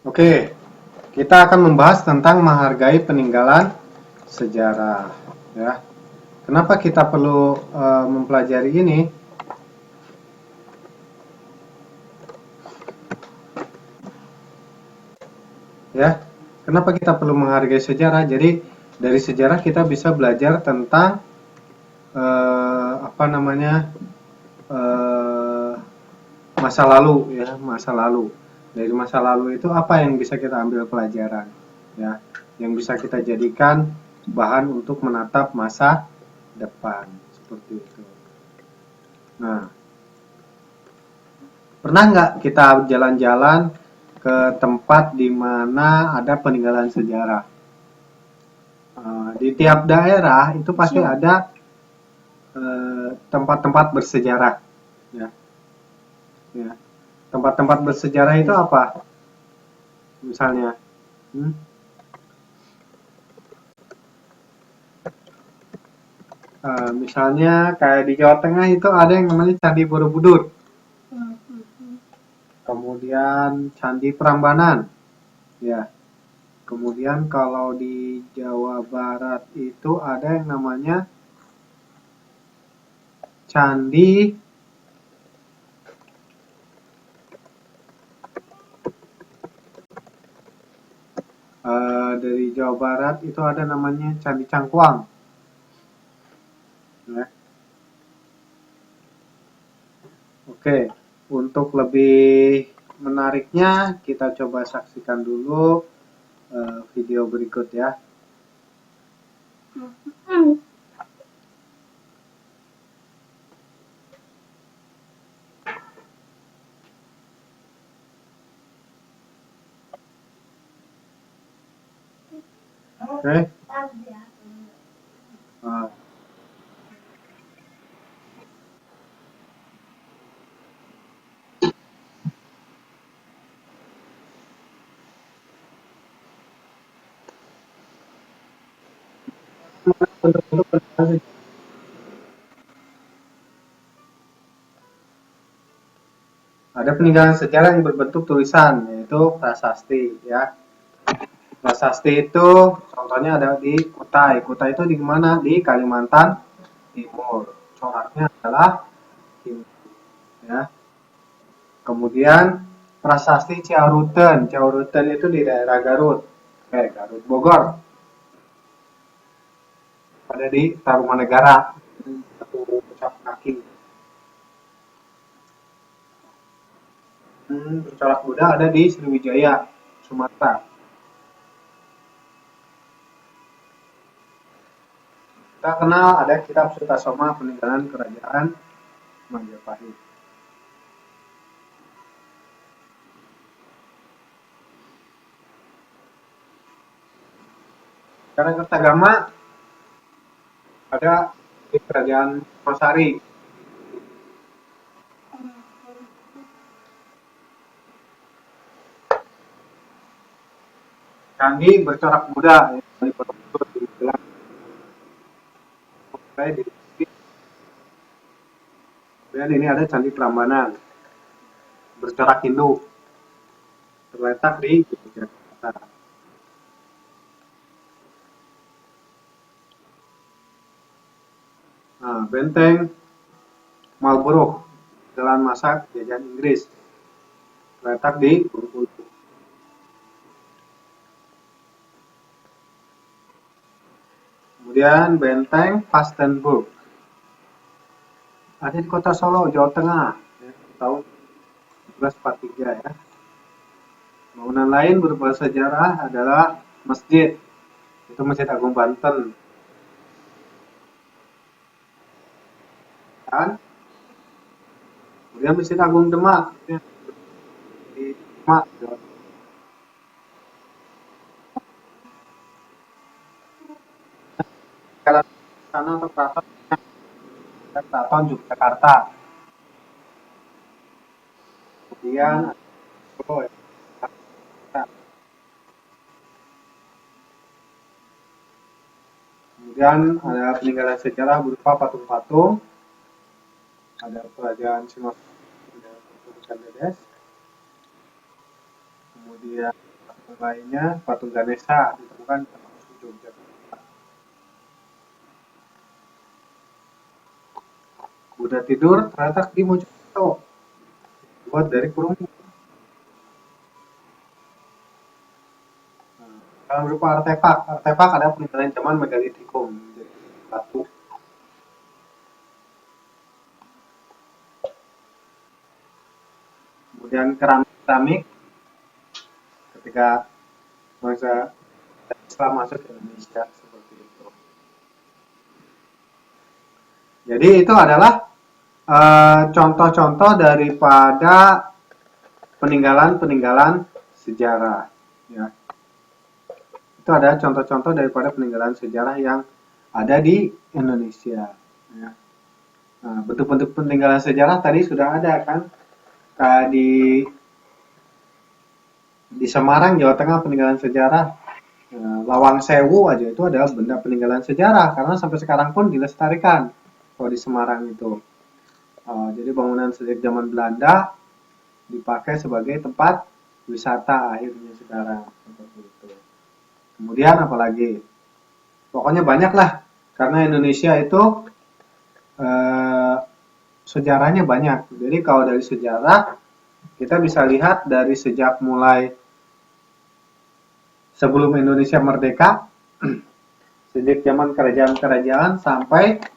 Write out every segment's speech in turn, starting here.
Oke, kita akan membahas tentang menghargai peninggalan sejarah, ya. Kenapa kita perlu mempelajari ini? Ya, kenapa kita perlu menghargai sejarah? Jadi dari sejarah kita bisa belajar tentang apa namanya eh, masa lalu, ya, masa lalu. Dari masa lalu itu apa yang bisa kita ambil pelajaran, ya, yang bisa kita jadikan bahan untuk menatap masa depan, seperti itu. Nah, pernah nggak kita jalan-jalan ke tempat di mana ada peninggalan sejarah? Di tiap daerah itu pasti ada tempat-tempat bersejarah, ya, ya. Tempat-tempat bersejarah itu apa? Misalnya, hmm? Misalnya kayak di Jawa Tengah itu ada yang namanya Candi Borobudur, kemudian Candi Prambanan, ya. Kemudian kalau di Jawa Barat itu ada yang namanya Candi dari Jawa Barat itu ada namanya Candi Cangkuang, ya. Oke, untuk lebih menariknya kita coba saksikan dulu video berikut, ya. Oke. Uh, bentuk-bentuk peninggalan ada peninggalan sejarah yang berbentuk tulisan, yaitu prasasti, ya. Prasasti itu contohnya ada di Kutai. Kutai itu di mana? Di Kalimantan Timur. Coraknya adalah Hindu, ya. Kemudian prasasti Ciauruten. Ciauruten itu di daerah Garut. Garut Bogor. Ada di Tarumanegara. Satu puncak kaki. Bercorak Buddha ada di Sriwijaya, Sumatera. Kita kenal ada kitab Sutasoma peninggalan kerajaan Majapahit. Karangkertagama ada di kerajaan Masari. Candi bercorak Buddha di Borobudur dibilang di kemudian ini ada Candi Prambanan bercorak Hindu terletak di Yogyakarta. Nah, benteng Marlborough jalan masa jajahan Inggris terletak di Bengkulu. Kemudian benteng Pastenburg ada di kota Solo, Jawa Tengah, ya, tahun 1943, ya. Bangunan lain bersejarah adalah masjid, itu Masjid Agung Banten, kan? Kemudian Masjid Agung Demak, ya, di Demak, Jawa Tengah. Kalau sana atau Keraton Yogyakarta, kemudian Solo, ya. Kemudian ada peninggalan sejarah berupa patung-patung, ada kerajaan Singosari, ada Dedes, kemudian lainnya patung Ganesha ditemukan di Yogyakarta. Buddha tidur terletak di Mojokerto, dibuat dari perunggu. Nah, kalau berupa artefak, artefak ada peninggalan zaman megalitikum, jadi batu. Kemudian keramik ketika bangsa Islam masuk ke Indonesia seperti itu. Jadi itu adalah contoh-contoh daripada peninggalan-peninggalan sejarah. Ya. Itu ada contoh-contoh daripada peninggalan sejarah yang ada di Indonesia. Ya. Nah, bentuk-bentuk peninggalan sejarah tadi sudah ada kan? Kayak di Semarang, Jawa Tengah peninggalan sejarah Lawang Sewu aja itu adalah benda peninggalan sejarah karena sampai sekarang pun dilestarikan kalau di Semarang itu. Jadi bangunan sejak zaman Belanda dipakai sebagai tempat wisata akhirnya sekarang seperti itu. Kemudian apalagi? Pokoknya banyak lah karena Indonesia itu eh, sejarahnya banyak. Jadi kalau dari sejarah kita bisa lihat dari sejak mulai sebelum Indonesia merdeka, sejak zaman kerajaan-kerajaan sampai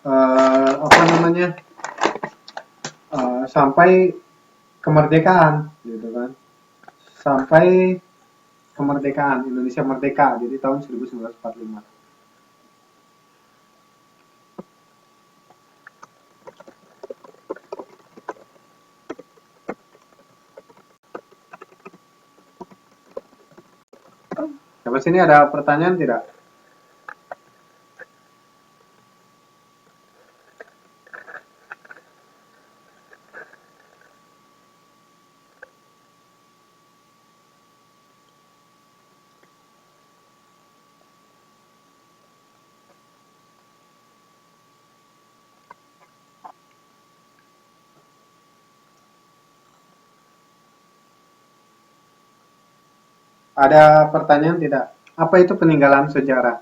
apa namanya sampai kemerdekaan gitu kan, sampai kemerdekaan Indonesia merdeka jadi tahun 1945. Sampai sini ada pertanyaan tidak? Ada pertanyaan tidak? Apa itu peninggalan sejarah?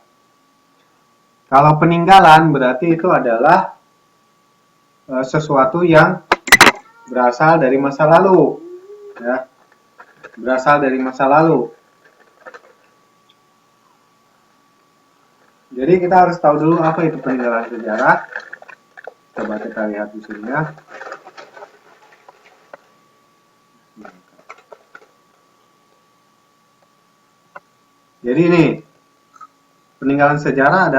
Kalau peninggalan berarti itu adalah sesuatu yang berasal dari masa lalu, ya, berasal dari masa lalu. Jadi kita harus tahu dulu apa itu peninggalan sejarah. Coba kita lihat di sini ya. Jadi ini peninggalan sejarah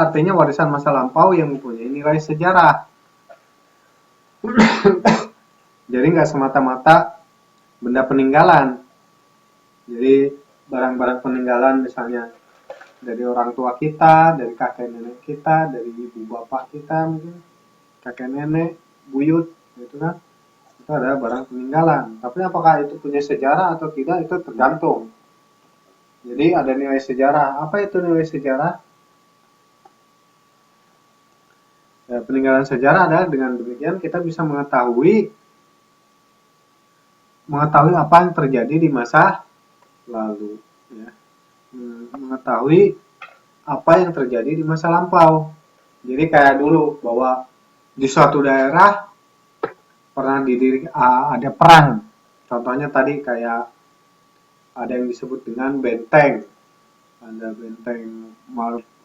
artinya warisan masa lampau yang mempunyai nilai sejarah. Jadi nggak semata-mata benda peninggalan. Jadi barang-barang peninggalan misalnya dari orang tua kita, dari kakek nenek kita, dari ibu bapak kita mungkin, kakek nenek, buyut, gitu kan. Itu adalah barang peninggalan. Tapi apakah itu punya sejarah atau tidak itu tergantung. Jadi ada nilai sejarah. Apa itu nilai sejarah? Ya, peninggalan sejarah adalah dengan demikian kita bisa mengetahui apa yang terjadi di masa lalu, ya. Mengetahui apa yang terjadi di masa lampau. Jadi kayak dulu bahwa di suatu daerah pernah ada perang. Contohnya tadi kayak ada yang disebut dengan benteng. Ada benteng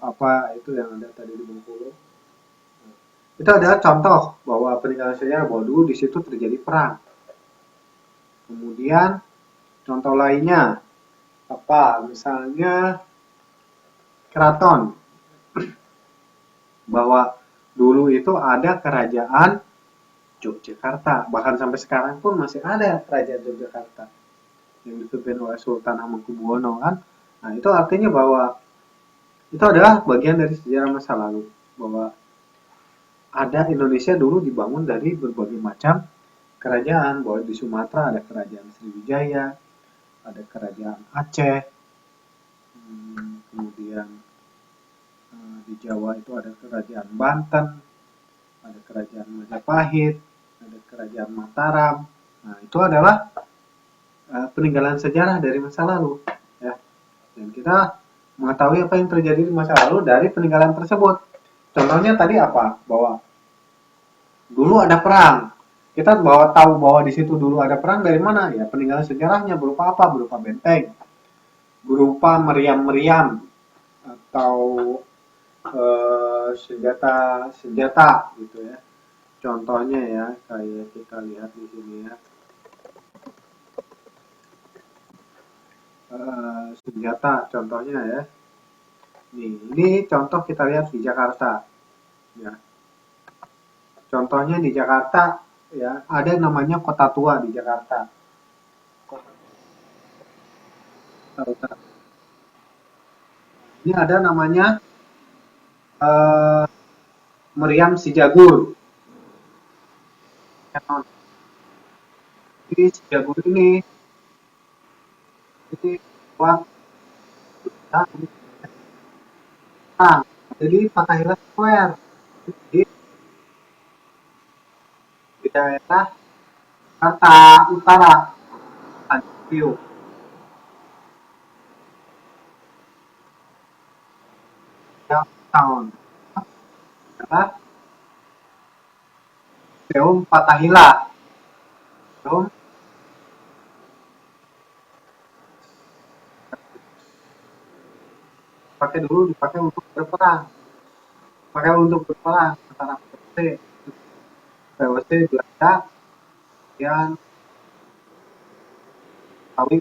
apa itu yang ada tadi di Bengkulu. Itu adalah contoh bahwa peninggalan sejarah bahwa dulu di situ terjadi perang. Kemudian contoh lainnya apa? Misalnya keraton. Bahwa dulu itu ada kerajaan Yogyakarta. Bahkan sampai sekarang pun masih ada kerajaan Yogyakarta yang dipimpin oleh Sultan Hamengkubuwono kan. Nah, itu artinya bahwa itu adalah bagian dari sejarah masa lalu bahwa ada Indonesia dulu dibangun dari berbagai macam kerajaan. Bahwa di Sumatera ada kerajaan Sriwijaya, ada kerajaan Aceh, kemudian di Jawa itu ada kerajaan Banten, ada kerajaan Majapahit, ada Kerajaan Mataram. Nah, itu adalah peninggalan sejarah dari masa lalu, ya. Dan kita mengetahui apa yang terjadi di masa lalu dari peninggalan tersebut. Contohnya tadi apa? Bahwa dulu ada perang. Kita tahu bahwa di situ dulu ada perang dari mana? Ya peninggalan sejarahnya berupa apa? Berupa benteng, berupa meriam-meriam atau senjata-senjata gitu ya. Contohnya ya, kayak kita lihat di sini ya. Senjata contohnya ya. Nih, ini contoh kita lihat di Jakarta. Ya. Contohnya di Jakarta ya, ada namanya Kota Tua di Jakarta. Ini ada namanya Meriam Sijagur. Jadi Sijagur ini buat nah, jadi Fathahillah Square. Jadi di daerah Jakarta Utara, Tanjung tahun adalah Museum Fathahillah. Museum dipakai untuk berperang. Dipakai untuk berperang antara VOC Belanda yang Betawi.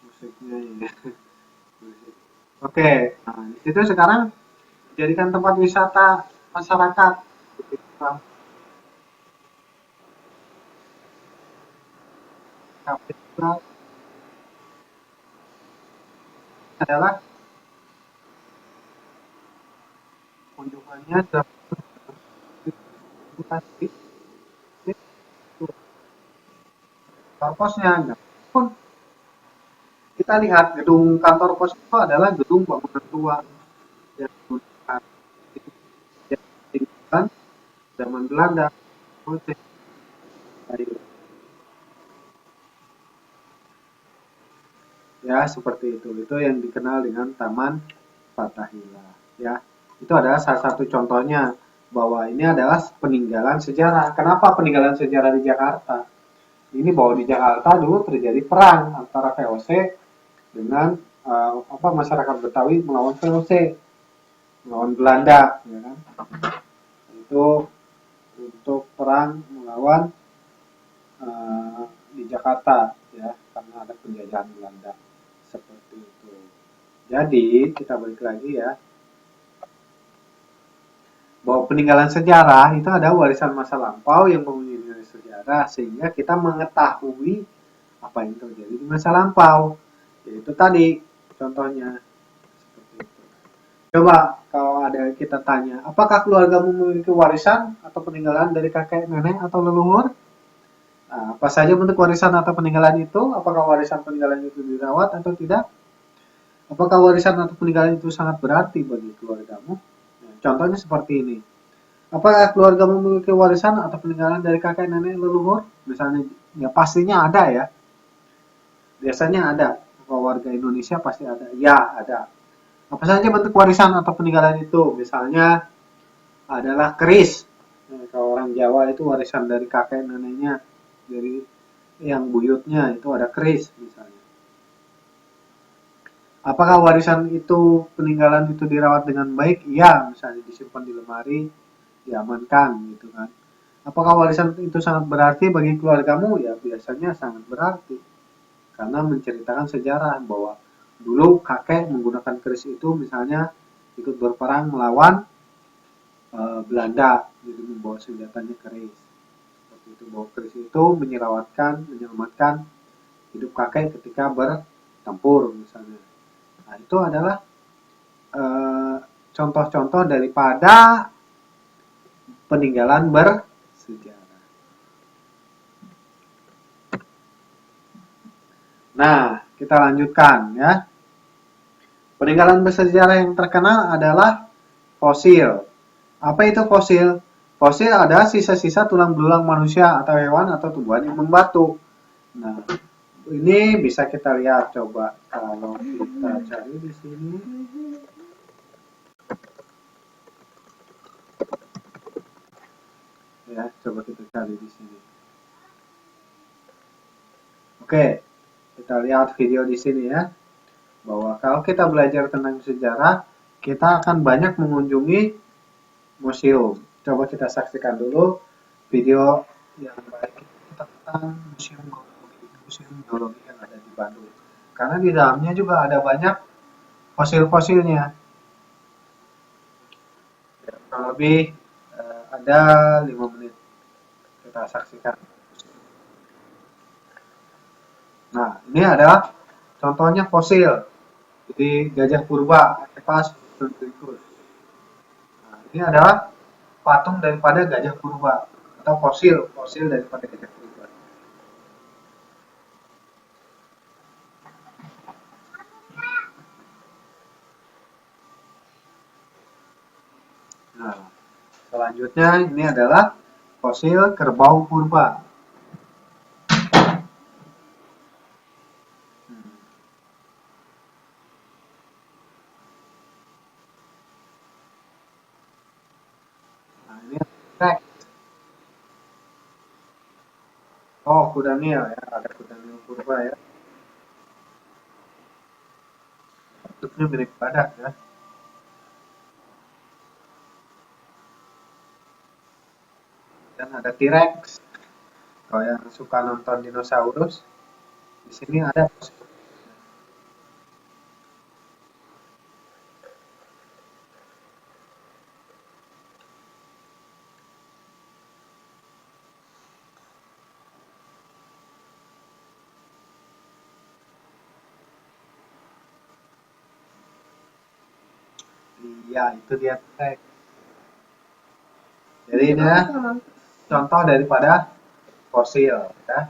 Musiknya ini. Oke, nah, di situ sekarang dijadikan tempat wisata masyarakat. Kapital adalah kunjungannya di kantor posnya. Nah, pun kita lihat gedung kantor pos itu adalah gedung bangunan tua yang ditinggalkan zaman Belanda. Ya, seperti itu. Itu yang dikenal dengan Taman Fathahillah. Ya, itu adalah salah satu contohnya bahwa ini adalah peninggalan sejarah. Kenapa peninggalan sejarah di Jakarta? Ini bahwa di Jakarta dulu terjadi perang antara VOC dengan masyarakat Betawi melawan VOC, melawan Belanda, ya kan? Itu untuk perang melawan di Jakarta, ya, karena ada penjajahan Belanda seperti itu. Jadi kita balik lagi ya, bahwa peninggalan sejarah itu ada warisan masa lampau yang mempunyai nilai sejarah sehingga kita mengetahui apa yang terjadi di masa lampau. Yaitu tadi contohnya seperti itu. Coba kalau ada kita tanya, apakah keluargamu memiliki warisan atau peninggalan dari kakek, nenek atau leluhur? Nah, apa saja bentuk warisan atau peninggalan itu? Apakah warisan peninggalan itu dirawat atau tidak? Apakah warisan atau peninggalan itu sangat berarti bagi keluargamu? Nah, contohnya seperti ini. Apakah keluarga memiliki warisan atau peninggalan dari kakek nenek leluhur? Misalnya, ya pastinya ada ya. Biasanya ada. Kalau warga Indonesia pasti ada. Ya, ada. Apa saja bentuk warisan atau peninggalan itu? Misalnya adalah keris. Nah, kalau orang Jawa itu warisan dari kakek neneknya, dari yang buyutnya itu ada keris misalnya. Apakah warisan itu peninggalan itu dirawat dengan baik? Iya, misalnya disimpan di lemari, diamankan gitu kan. Apakah warisan itu sangat berarti bagi keluargamu? Ya biasanya sangat berarti. Karena menceritakan sejarah bahwa dulu kakek menggunakan keris itu misalnya ikut berperang melawan Belanda, jadi membawa senjatanya keris. Seperti itu, bahwa keris itu menyelamatkan hidup kakek ketika bertempur misalnya. Nah, itu adalah eh, contoh-contoh daripada peninggalan bersejarah. Nah, kita lanjutkan ya. Peninggalan bersejarah yang terkenal adalah fosil. Apa itu fosil? Fosil adalah sisa-sisa tulang belulang manusia atau hewan atau tumbuhan yang membatu. Nah, ini bisa kita lihat, coba kalau kita cari di sini. Ya, coba kita cari di sini. Oke, kita lihat video di sini ya. Bahwa kalau kita belajar tentang sejarah, kita akan banyak mengunjungi museum. Coba kita saksikan dulu video yang baik tentang museum geologi yang ada di Bandung. Karena di dalamnya juga ada banyak fosil-fosilnya. Kurang lebih ada 5 menit kita saksikan. Nah, ini adalah contohnya fosil. Jadi gajah purba, Epas Truncus. Nah, ini adalah patung daripada gajah purba atau fosil daripada gajah purba. Nah, selanjutnya ini adalah fosil kerbau purba. Nah, ini Rex. Oh, kuda Nil ya, ada kuda Nil purba ya. Bentuknya mirip badak ya. Dan ada T-Rex. Kalau yang suka nonton dinosaurus, di sini ada. Iya, itu dia T-Rex. Jadi ini ya, contoh daripada fosil ya.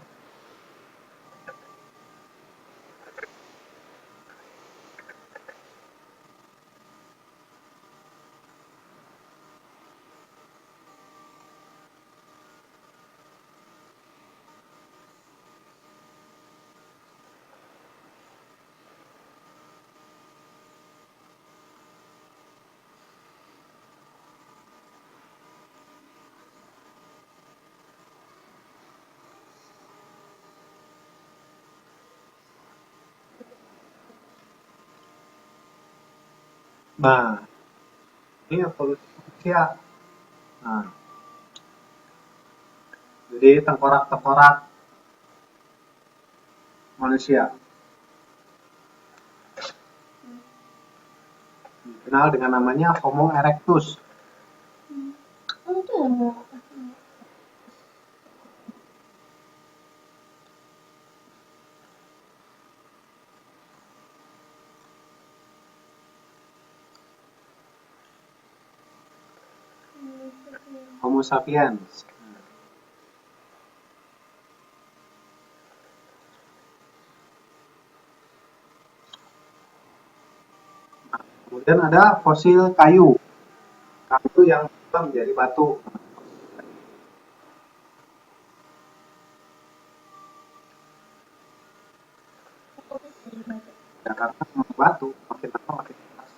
Nah, ini evolusi manusia. Nah, jadi tengkorak-tengkorak manusia dikenal dengan namanya Homo erectus. Homo sapiens. Kemudian ada fosil kayu. Kayu yang menjadi batu. Ya, karena batu makin lama makin keras.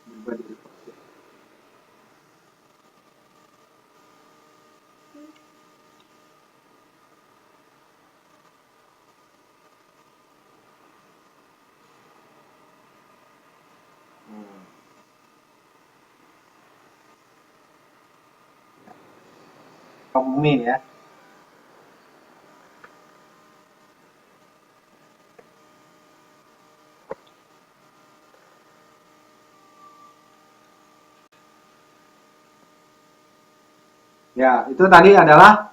Berubah jadi fosil. Bumi ya. Ya, itu tadi adalah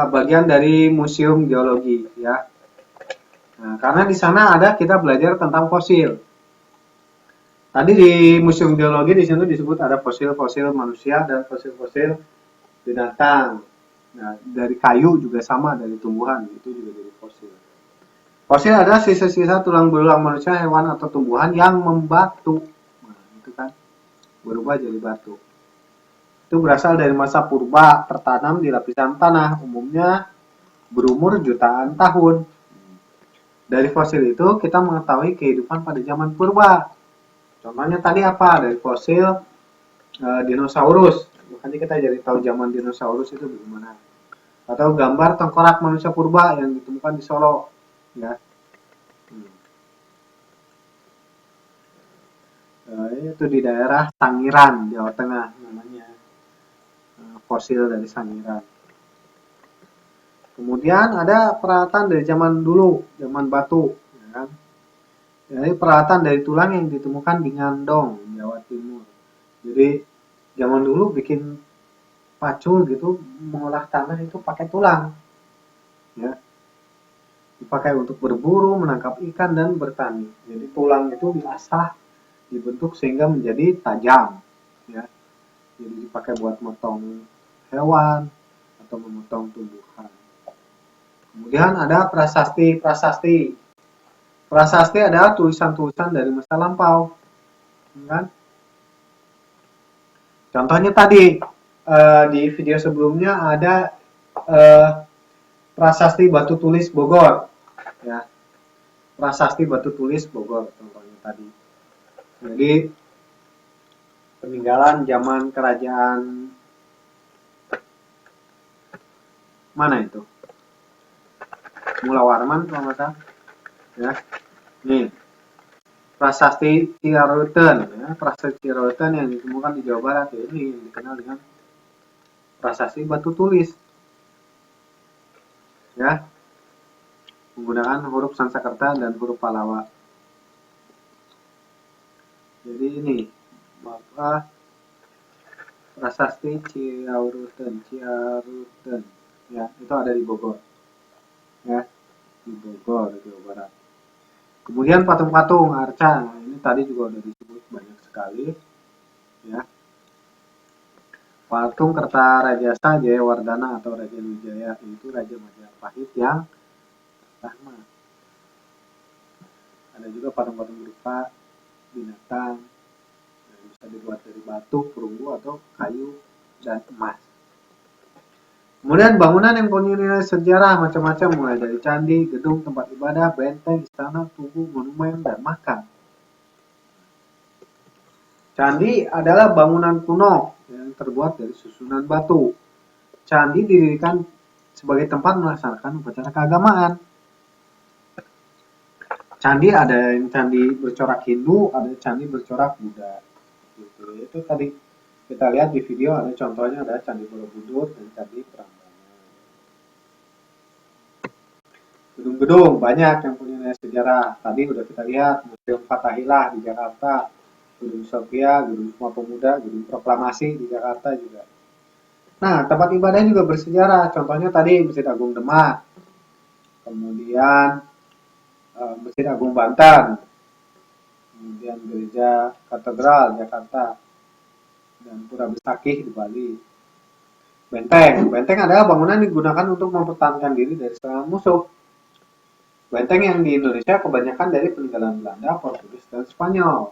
bagian dari museum geologi ya. Nah, karena di sana ada kita belajar tentang fosil. Tadi di Museum Geologi di sini disebut ada fosil-fosil manusia dan fosil-fosil binatang. Nah, dari kayu juga sama, dari tumbuhan itu juga dari fosil. Fosil adalah sisa-sisa tulang belulang manusia, hewan atau tumbuhan yang membatu. Nah, itu kan berubah jadi batu. Itu berasal dari masa purba, tertanam di lapisan tanah, umumnya berumur jutaan tahun. Dari fosil itu kita mengetahui kehidupan pada zaman purba. Contohnya tadi apa? Dari fosil dinosaurus. Makanya kita jadi tahu zaman dinosaurus itu bagaimana. Atau gambar tengkorak manusia purba yang ditemukan di Solo. Ya. Itu di daerah Sangiran, Jawa Tengah namanya. Fosil dari Sangiran. Kemudian ada peralatan dari zaman dulu, zaman batu. Ya kan? Jadi peralatan dari tulang yang ditemukan di Ngandong, Jawa Timur. Jadi zaman dulu bikin pacul gitu, mengolah tanah itu pakai tulang. Ya. Dipakai untuk berburu, menangkap ikan, dan bertani. Jadi tulang itu diasah, dibentuk sehingga menjadi tajam. Ya. Jadi dipakai buat motong hewan atau memotong tumbuhan. Kemudian ada prasasti. Prasasti adalah tulisan-tulisan dari masa lampau. Kan? Contohnya tadi di video sebelumnya ada prasasti batu tulis Bogor. Ya. Prasasti batu tulis Bogor contohnya tadi. Jadi peninggalan zaman kerajaan mana itu? Mula Warman kalau nggak salah. Ya. Nih, prasasti Ciaruten, ya, prasasti Ciaruten yang ditemukan di Jawa Barat ini yang dikenal dengan prasasti batu tulis. Ya, menggunakan huruf Sanskerta dan huruf Pallawa. Jadi ini, maka prasasti Ciaruten, ya, itu ada di Bogor. Ya, di Bogor, Jawa Barat. Kemudian patung-patung arca, nah, ini tadi juga sudah disebut banyak sekali, ya. Patung Kertarajasa Jayawardana atau Raja Wijaya itu Raja Majapahit yang pertama. Ada juga patung-patung berupa binatang yang bisa dibuat dari batu, perunggu atau kayu dan emas. Kemudian bangunan yang punya nilai sejarah macam-macam mulai dari candi, gedung, tempat ibadah, benteng, istana, tugu, monumen, dan makam. Candi adalah bangunan kuno yang terbuat dari susunan batu. Candi didirikan sebagai tempat melaksanakan upacara keagamaan. Candi ada yang candi bercorak Hindu, ada candi bercorak Buddha. Gitu. Itu tadi kita lihat di video ada contohnya, ada Candi Borobudur dan Candi Prambanan. Gedung-gedung banyak yang punya nilai sejarah. Tadi udah kita lihat Museum Fathahillah di Jakarta, Gedung Sophia, Gedung Sumpah Pemuda, Gedung Proklamasi di Jakarta juga. Nah, tempat ibadah juga bersejarah. Contohnya tadi Masjid Agung Demak, kemudian Masjid Agung Banten, kemudian Gereja Katedral Jakarta, dan Pura Besakih di Bali. Benteng adalah bangunan yang digunakan untuk mempertahankan diri dari serangan musuh. Benteng yang di Indonesia kebanyakan dari peninggalan Belanda, Portugis, dan Spanyol.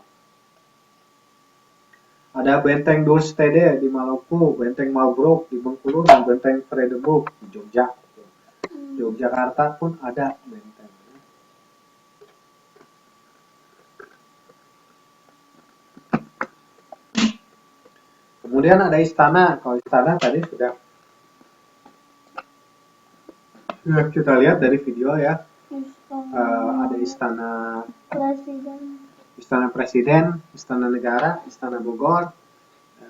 Ada Benteng Dorstede di Maluku, Benteng Malbruk di Bengkulu, dan Benteng Vredenburg di Jogja. Yogyakarta pun ada benteng. Kemudian ada istana. Kalau istana tadi sudah kita lihat dari video ya. Ada istana presiden, istana negara, istana Bogor,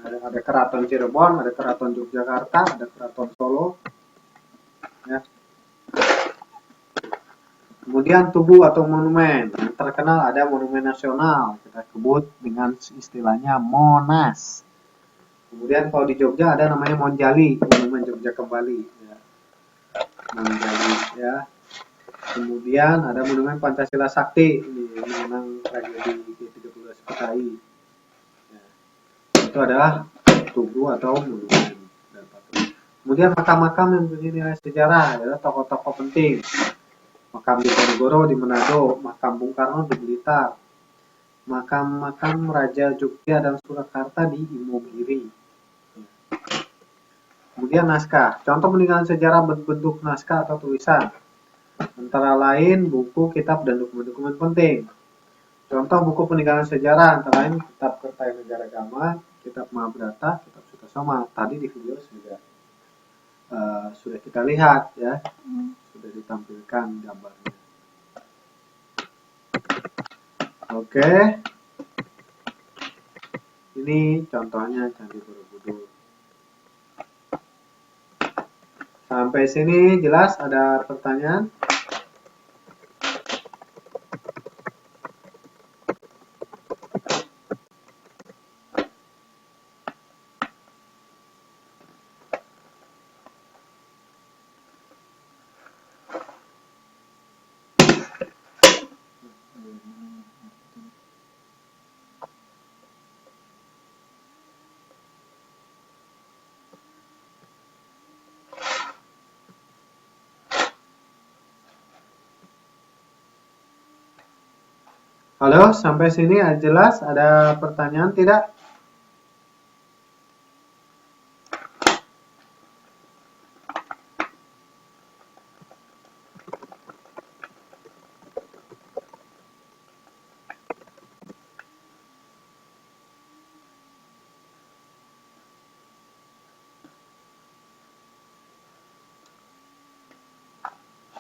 ada keraton Cirebon, ada keraton Yogyakarta, ada keraton Solo. Ya. Kemudian tugu atau monumen. Yang terkenal ada Monumen Nasional. Kita sebut dengan istilahnya Monas. Kemudian kalau di Jogja ada namanya Monjali, Monumen Jogja Kembali. Ya. Monjali, ya. Kemudian ada Monumen Pancasila Sakti, ini mengenang tragedi G30 Kutai. Ya, itu adalah tugu atau monumen. Kemudian makam-makam yang punya nilai sejarah adalah tokoh-tokoh penting. Makam Diponegoro di Manado, makam Bung Karno di Blitar, makam-makam Raja Jogja dan Surakarta di Imogiri. Kemudian naskah, contoh peninggalan sejarah berbentuk naskah atau tulisan, antara lain buku, kitab, dan dokumen-dokumen penting. Contoh buku peninggalan sejarah antara lain kitab Kertanegara, kitab Mahabharata, kitab Sutasoma. Tadi di video sudah kita lihat ya, sudah ditampilkan gambarnya. Oke, ini contohnya Candi Borobudur. Sampai sini jelas? Ada pertanyaan? Halo, sampai sini jelas? Ada pertanyaan tidak?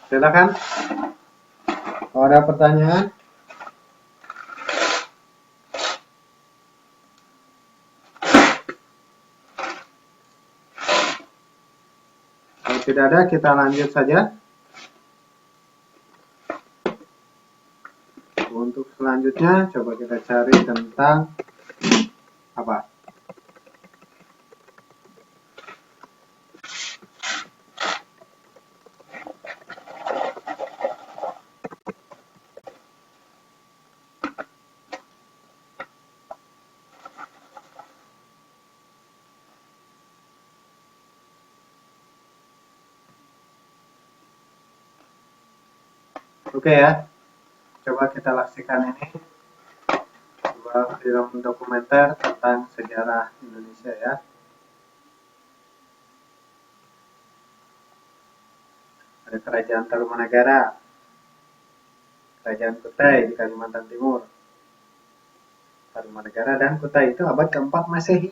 Silakan. Kalau ada pertanyaan. Kalau tidak ada, kita lanjut saja. Untuk selanjutnya, coba kita cari tentang apa? Oke ya, coba kita saksikan ini sebuah film dokumenter tentang sejarah Indonesia ya. Ada Kerajaan Tarumanagara, Kerajaan Kutai di Kalimantan Timur. Tarumanagara dan Kutai itu abad ke-4 Masehi.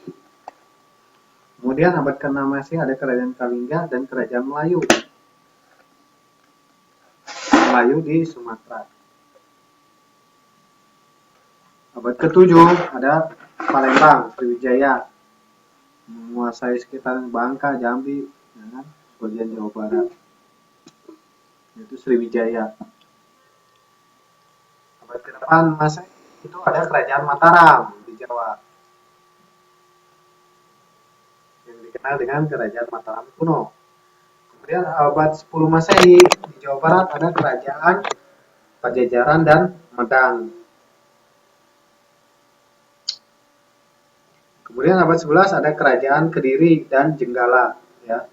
Kemudian abad ke-6 Masehi ada Kerajaan Kalingga dan Kerajaan Melayu. Melayu di Sumatera. Abad ke-7 ada Palembang, Sriwijaya, menguasai sekitar Bangka, Jambi, ya kan? Sebagian Jawa Barat. Itu Sriwijaya. Abad ke-8 Masehi itu ada Kerajaan Mataram di Jawa, yang dikenal dengan Kerajaan Mataram kuno. Kemudian abad 10 Masehi di Jawa Barat ada Kerajaan Pajajaran dan Medang. Kemudian abad 11 ada Kerajaan Kediri dan Jenggala ya.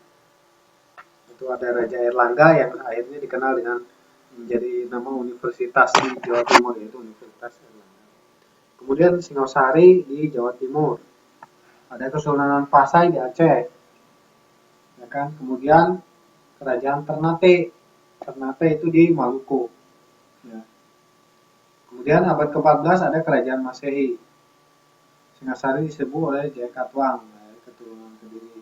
Itu ada Raja Airlangga yang akhirnya dikenal dengan menjadi nama universitas di Jawa Timur, yaitu Universitas Airlangga. Kemudian Singosari di Jawa Timur. Ada Kesultanan Pasai di Aceh. Ya kan? Kemudian Kerajaan Ternate. Ternate itu di Maluku. Ya. Kemudian abad ke-14 ada Kerajaan Masehi. Singasari disebut oleh Jaya Katwang, keturunan Kediri.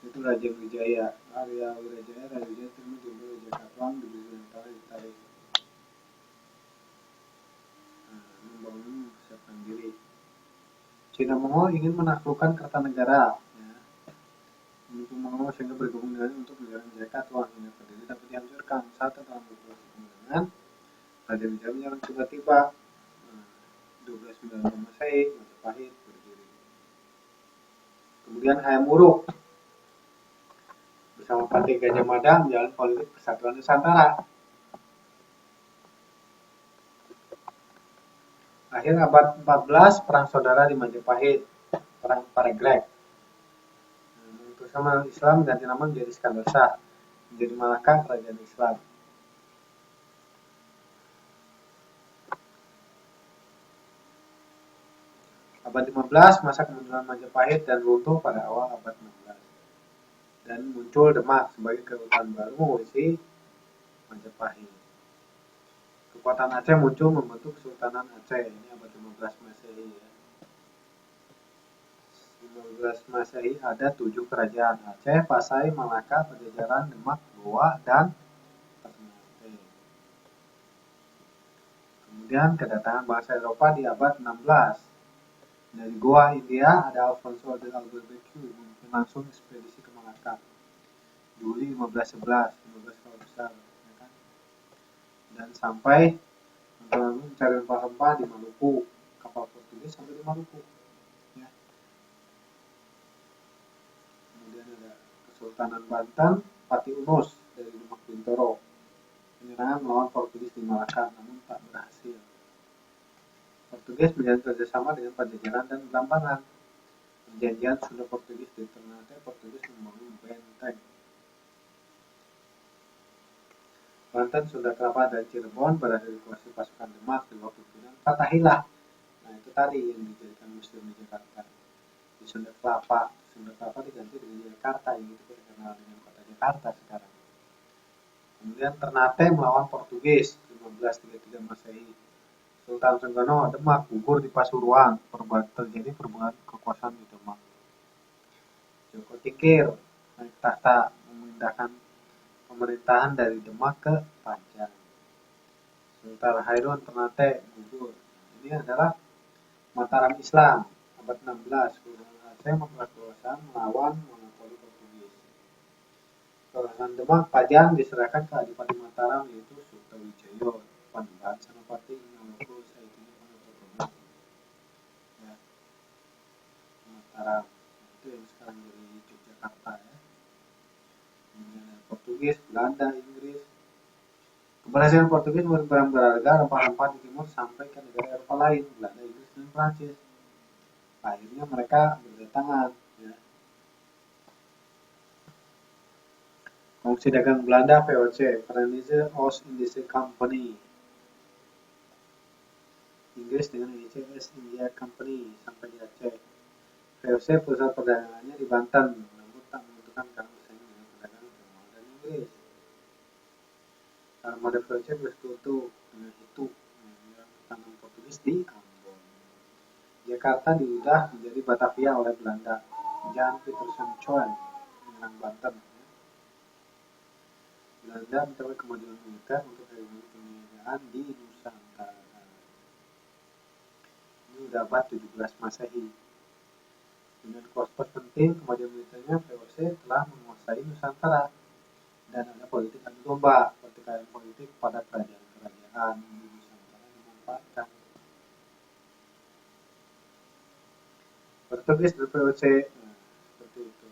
Itu Raja Wijaya. Raja Wijaya terima jemput Jaya Katwang di Nusantara ditarik. Membangun mempersiapkan diri. Cina Mongol ingin menaklukkan Kertanegara. Mendukung Mongol sehingga bergabung dengan untuk menyerang Jaya Katwang hingga Kediri dapat dihancurkan. Saat dalam beberapa kemenangan, Raja Wijaya menyerang tiba-tiba. 1290 Masehi, Majapahit berdiri. Kemudian Hayam Wuruk bersama Patih Gajah Mada menjalin politik persatuan Nusantara. Akhir abad 14, perang saudara di Majapahit, perang Paregreg. Bersama Islam ganti nama menjadi Iskandar Shah, menjadi Malaka kerajaan Islam. Abad 15, masa kemunduran Majapahit dan runtuh pada awal abad 16. Dan muncul Demak sebagai kekuatan baru mengisi Majapahit. Kekuatan Aceh muncul membentuk Kesultanan Aceh. Ini abad 15 Masehi ya. 15 Masehi ada 7 kerajaan: Aceh, Pasai, Malaka, Pajajaran, Demak, Goa, dan Ternate. Kemudian kedatangan bangsa Eropa di abad 16. Dari Goa, India, ada Alfonso de Albuquerque memimpin langsung ekspedisi ke Malaka. Juli 1511, 15 kalau besar, ya kan? Dan sampai mencari rempah-rempah di Maluku, kapal Portugis sampai di Maluku. Ya. Kemudian ada Kesultanan Banten, Pati Unus dari Demak Bintoro, penyerangan melawan Portugis di Malaka, namun tak berhasil. Portugis menjalin kerjasama dengan Pajajaran dan Belambangan. Perjanjian Sunda Portugis di Ternate, Portugis membangun benteng. Banten, Sunda Kelapa, dan Cirebon berada di kuasa pasukan Demak di waktu pimpinan Fatahillah. Nah itu tadi yang dijadikan museum di Jakarta. Di Sunda Kelapa diganti dengan Jakarta, yang itu terkenal dengan kota Jakarta sekarang. Kemudian Ternate melawan Portugis 1533 Masehi. Sultan Trengganu Demak gugur di Pasuruan, terjadi perubahan kekuasaan di Demak. Joko Tingkir naik tahta memindahkan pemerintahan dari Demak ke Panjang. Sultan Hairun Ternate gugur. Ini adalah Mataram Islam abad 16. Sultan Aceh memperoleh kekuasaan melawan monopoli Portugis. Kekuasaan Demak Panjang diserahkan ke Adipati Mataram yaitu Sutowijoyo, Panembahan Senopati Inalogo Saidina Ponorogo. Ya. Mataram itu yang sekarang jadi Yogyakarta ya. Portugis, Belanda, Inggris. Keberhasilan Portugis berperang berharga rempah-rempah di timur sampai ke negara Eropa lain, Belanda, Inggris, dan Prancis. Akhirnya mereka berdatangan. Ya. Kongsi dagang Belanda VOC, Verenigde Oost-Indische Company. Inggris dengan East India Company sampai di Aceh. VOC pusat perdagangannya di Banten, namun tak menentukan karena usaha dengan perdagangan Jerman dan Inggris. Armada VOC bersekutu dengan itu tangan Portugis di Ambon. Jakarta diudah menjadi Batavia oleh Belanda. Jan Pieterszoon Coen menyerang Banten. Belanda mencapai kemajuan militer untuk hegemoni keniagaan di Nusantara. Ini udah abad 17 Masehi. Dengan kos-kos penting kemajuan militernya, VOC telah menguasai Nusantara dan ada politik adu domba. Pertikaian politik pada kerajaan-kerajaan di Nusantara dimanfaatkan. Portugis dan VOC seperti itu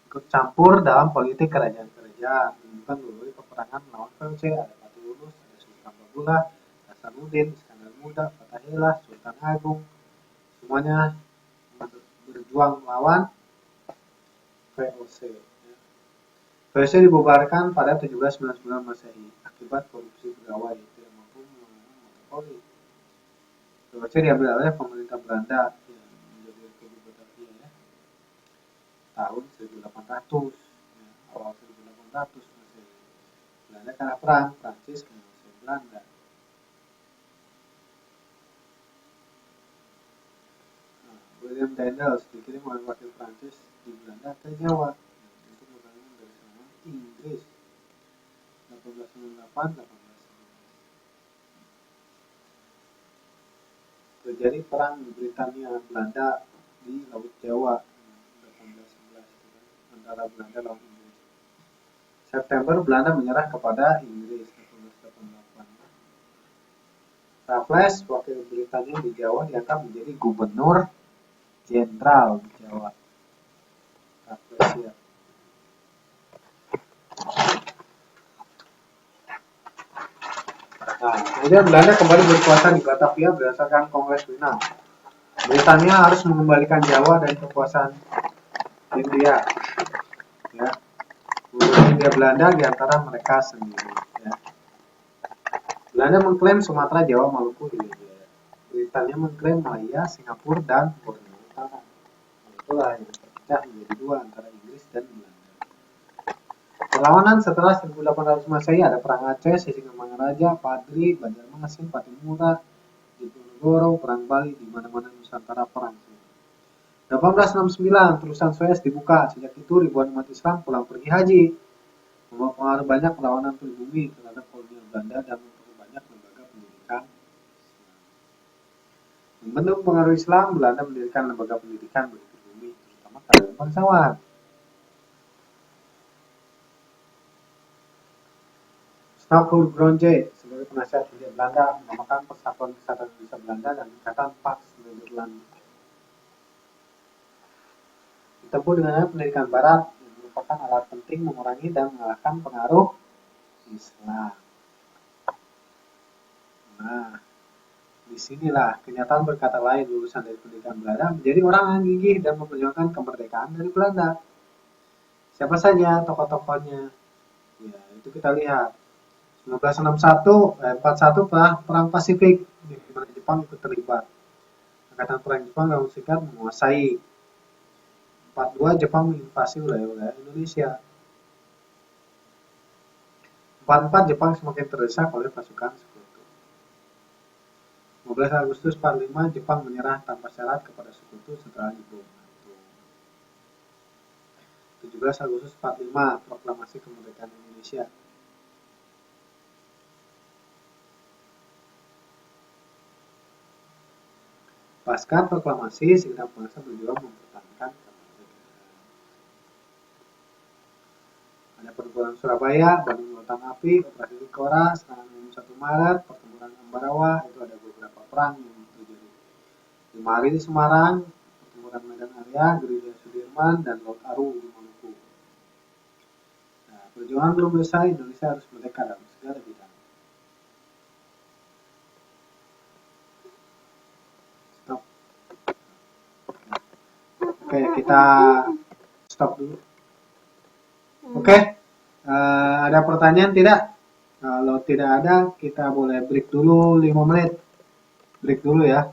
ikut campur dalam politik kerajaan-kerajaan, menunjukkan berbagai peperangan melawan VOC. Ada Pati Unus, ada Sultan Bagulah, Hasanuddin, Iskandar Muda, Fatahillah, Sultan Agung, semuanya berjuang melawan VOC. VOC dibubarkan pada 1799 Masehi akibat korupsi pegawai tidak mampu mengelola monopoli. VOC diambil oleh pemerintah Belanda yang menjadi Republik Batavia ya, tahun 1800 ya, awal 1800 Masehi. Belanda kalah perang, Prancis menguasai Belanda. William Daniels dikirim oleh wakil Prancis di Belanda ke Jawa untuk membangun dari serangan Inggris 1898-1819. Terjadi perang Britania Belanda di Laut Jawa 1811 antara Belanda lawan Inggris. September Belanda menyerah kepada Inggris 1888. Raffles, wakil Britania di Jawa, diangkat menjadi gubernur jenderal di Jawa. Raffles ya. Nah, kemudian Belanda kembali berkuasa di Batavia berdasarkan Kongres Wina. Britania harus mengembalikan Jawa dan kekuasaan India. Ya, India Belanda di antara mereka sendiri. Ya. Belanda mengklaim Sumatera, Jawa, Maluku, India. Britania mengklaim Malaya, Singapura, dan Borneo Utara. Itulah yang terpecah menjadi dua antara Inggris dan Belanda. Perlawanan setelah 1800 Masehi ada perang Aceh, Sisingamangaraja, Padri, Banjarmasin, Patimura, Diponegoro, perang Bali, di mana-mana Nusantara perang. 1869 Terusan Suez dibuka. Sejak itu ribuan umat Islam pulang pergi haji. Membawa pengaruh banyak perlawanan pribumi terhadap kolonial Belanda dan memperbanyak lembaga pendidikan. Membendung pengaruh Islam, Belanda mendirikan lembaga pendidikan bagi pribumi, terutama kalangan bangsawan. Stafford-Bronje sebagai penasihat Hindia Belanda menamakan Persatuan Kesatuan Indonesia Belanda dan Ikatan Pax Nederland. Ditempuh dengan pendidikan Barat yang merupakan alat penting mengurangi dan mengalahkan pengaruh Islam. Nah, disinilah kenyataan berkata lain lulusan dari pendidikan Belanda menjadi orang yang gigih dan memperjuangkan kemerdekaan dari Belanda. Siapa saja tokoh-tokohnya? Ya, itu kita lihat. 1941 perang Pasifik di mana Jepang ikut terlibat. Angkatan perang Jepang dalam singkat menguasai. 42 Jepang menginvasi wilayah Indonesia. 44 Jepang semakin terdesak oleh pasukan Sekutu. 15 Agustus 45 Jepang menyerah tanpa syarat kepada Sekutu setelah dibom atom. 17 Agustus 45 Proklamasi Kemerdekaan Indonesia. Pasca proklamasi, segenap bangsa berjuang mempertahankan kemerdekaan. Ada pertempuran Surabaya, Bandung Lautan Api, Operasi Tikora, serangan umum 1 Maret, pertempuran Ambarawa, itu ada beberapa perang yang terjadi. 5 hari di Semarang, pertempuran Medan Area, Gerilya Sudirman, dan Laut Aru di Maluku. Nah, perjuangan belum selesai, Indonesia harus merdeka dalam segala bidang. Stop. Oke, kita stop dulu. Oke, ada pertanyaan tidak? Kalau tidak ada, kita boleh break dulu 5 menit. Break dulu ya.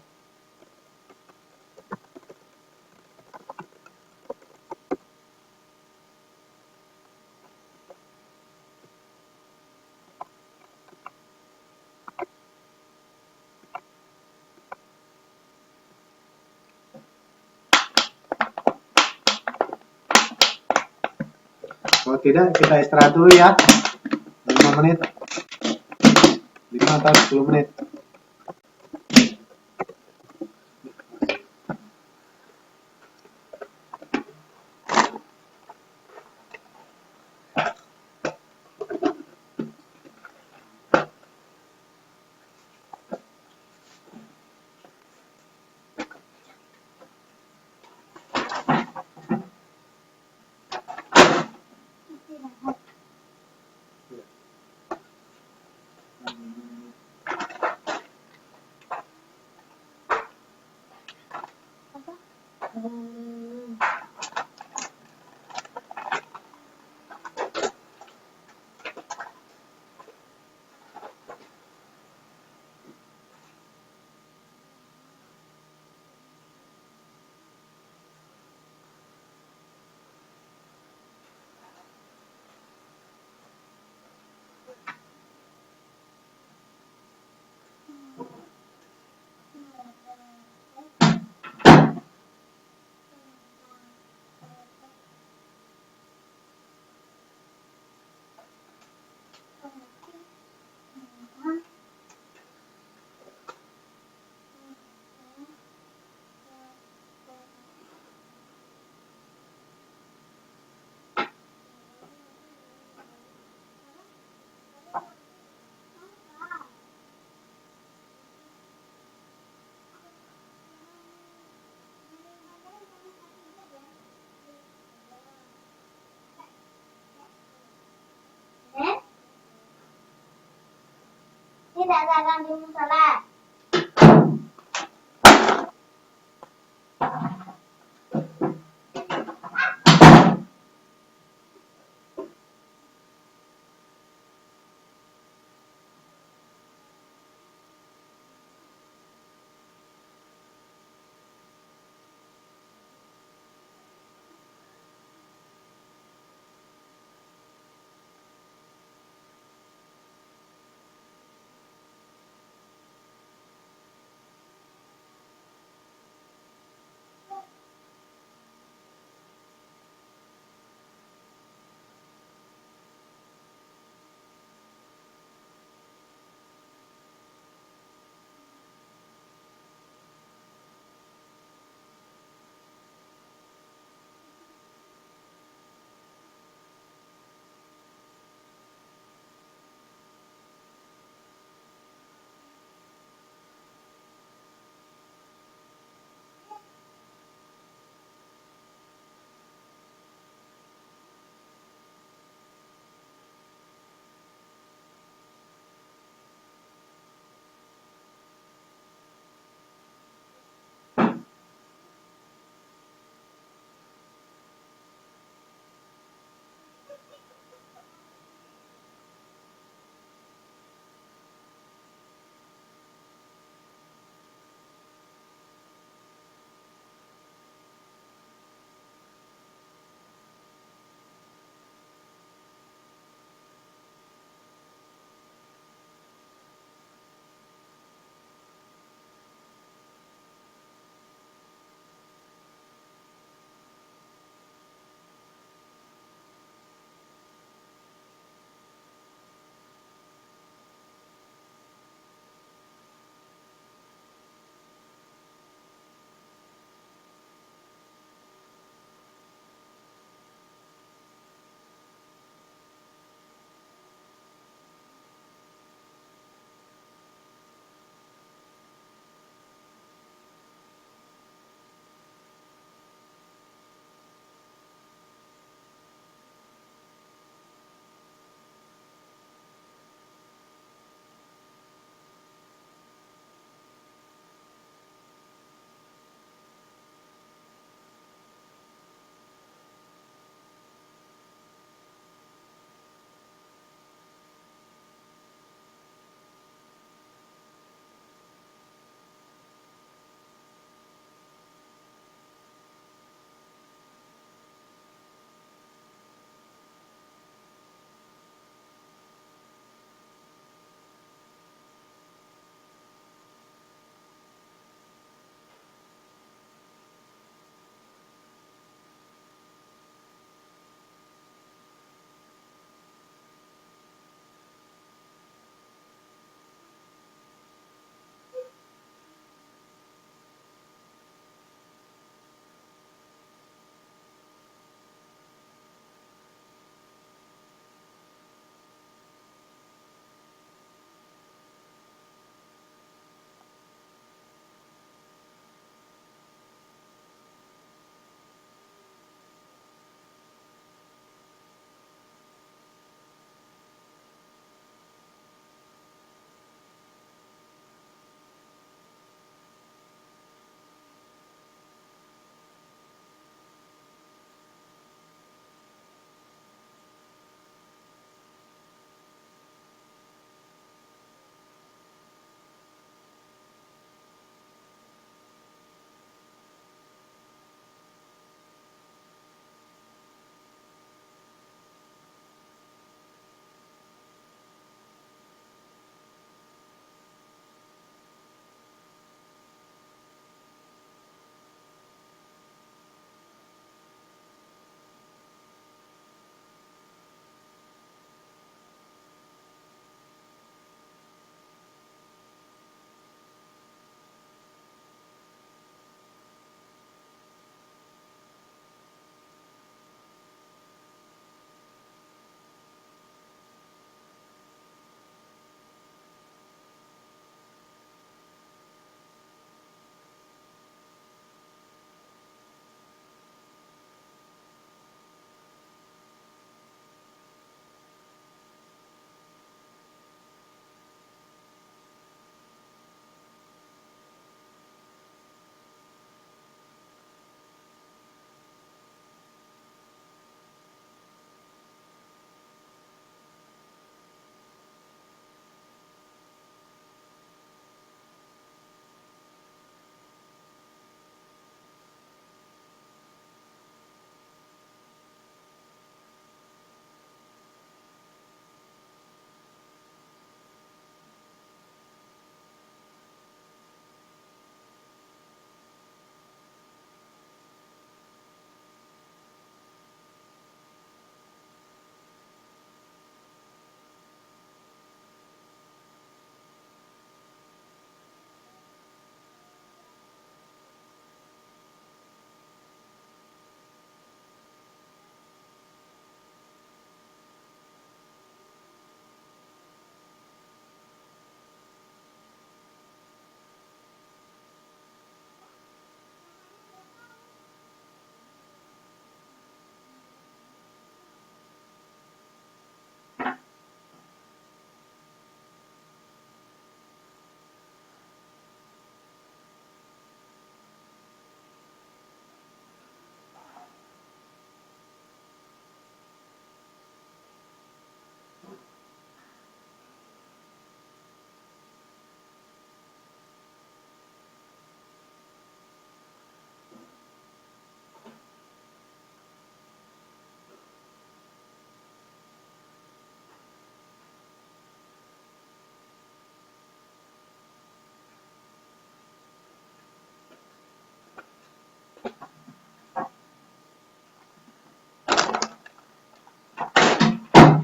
Kalau tidak, kita istirahat dulu ya. 5 menit. 5 atau 10 menit. tidak dagang di musola.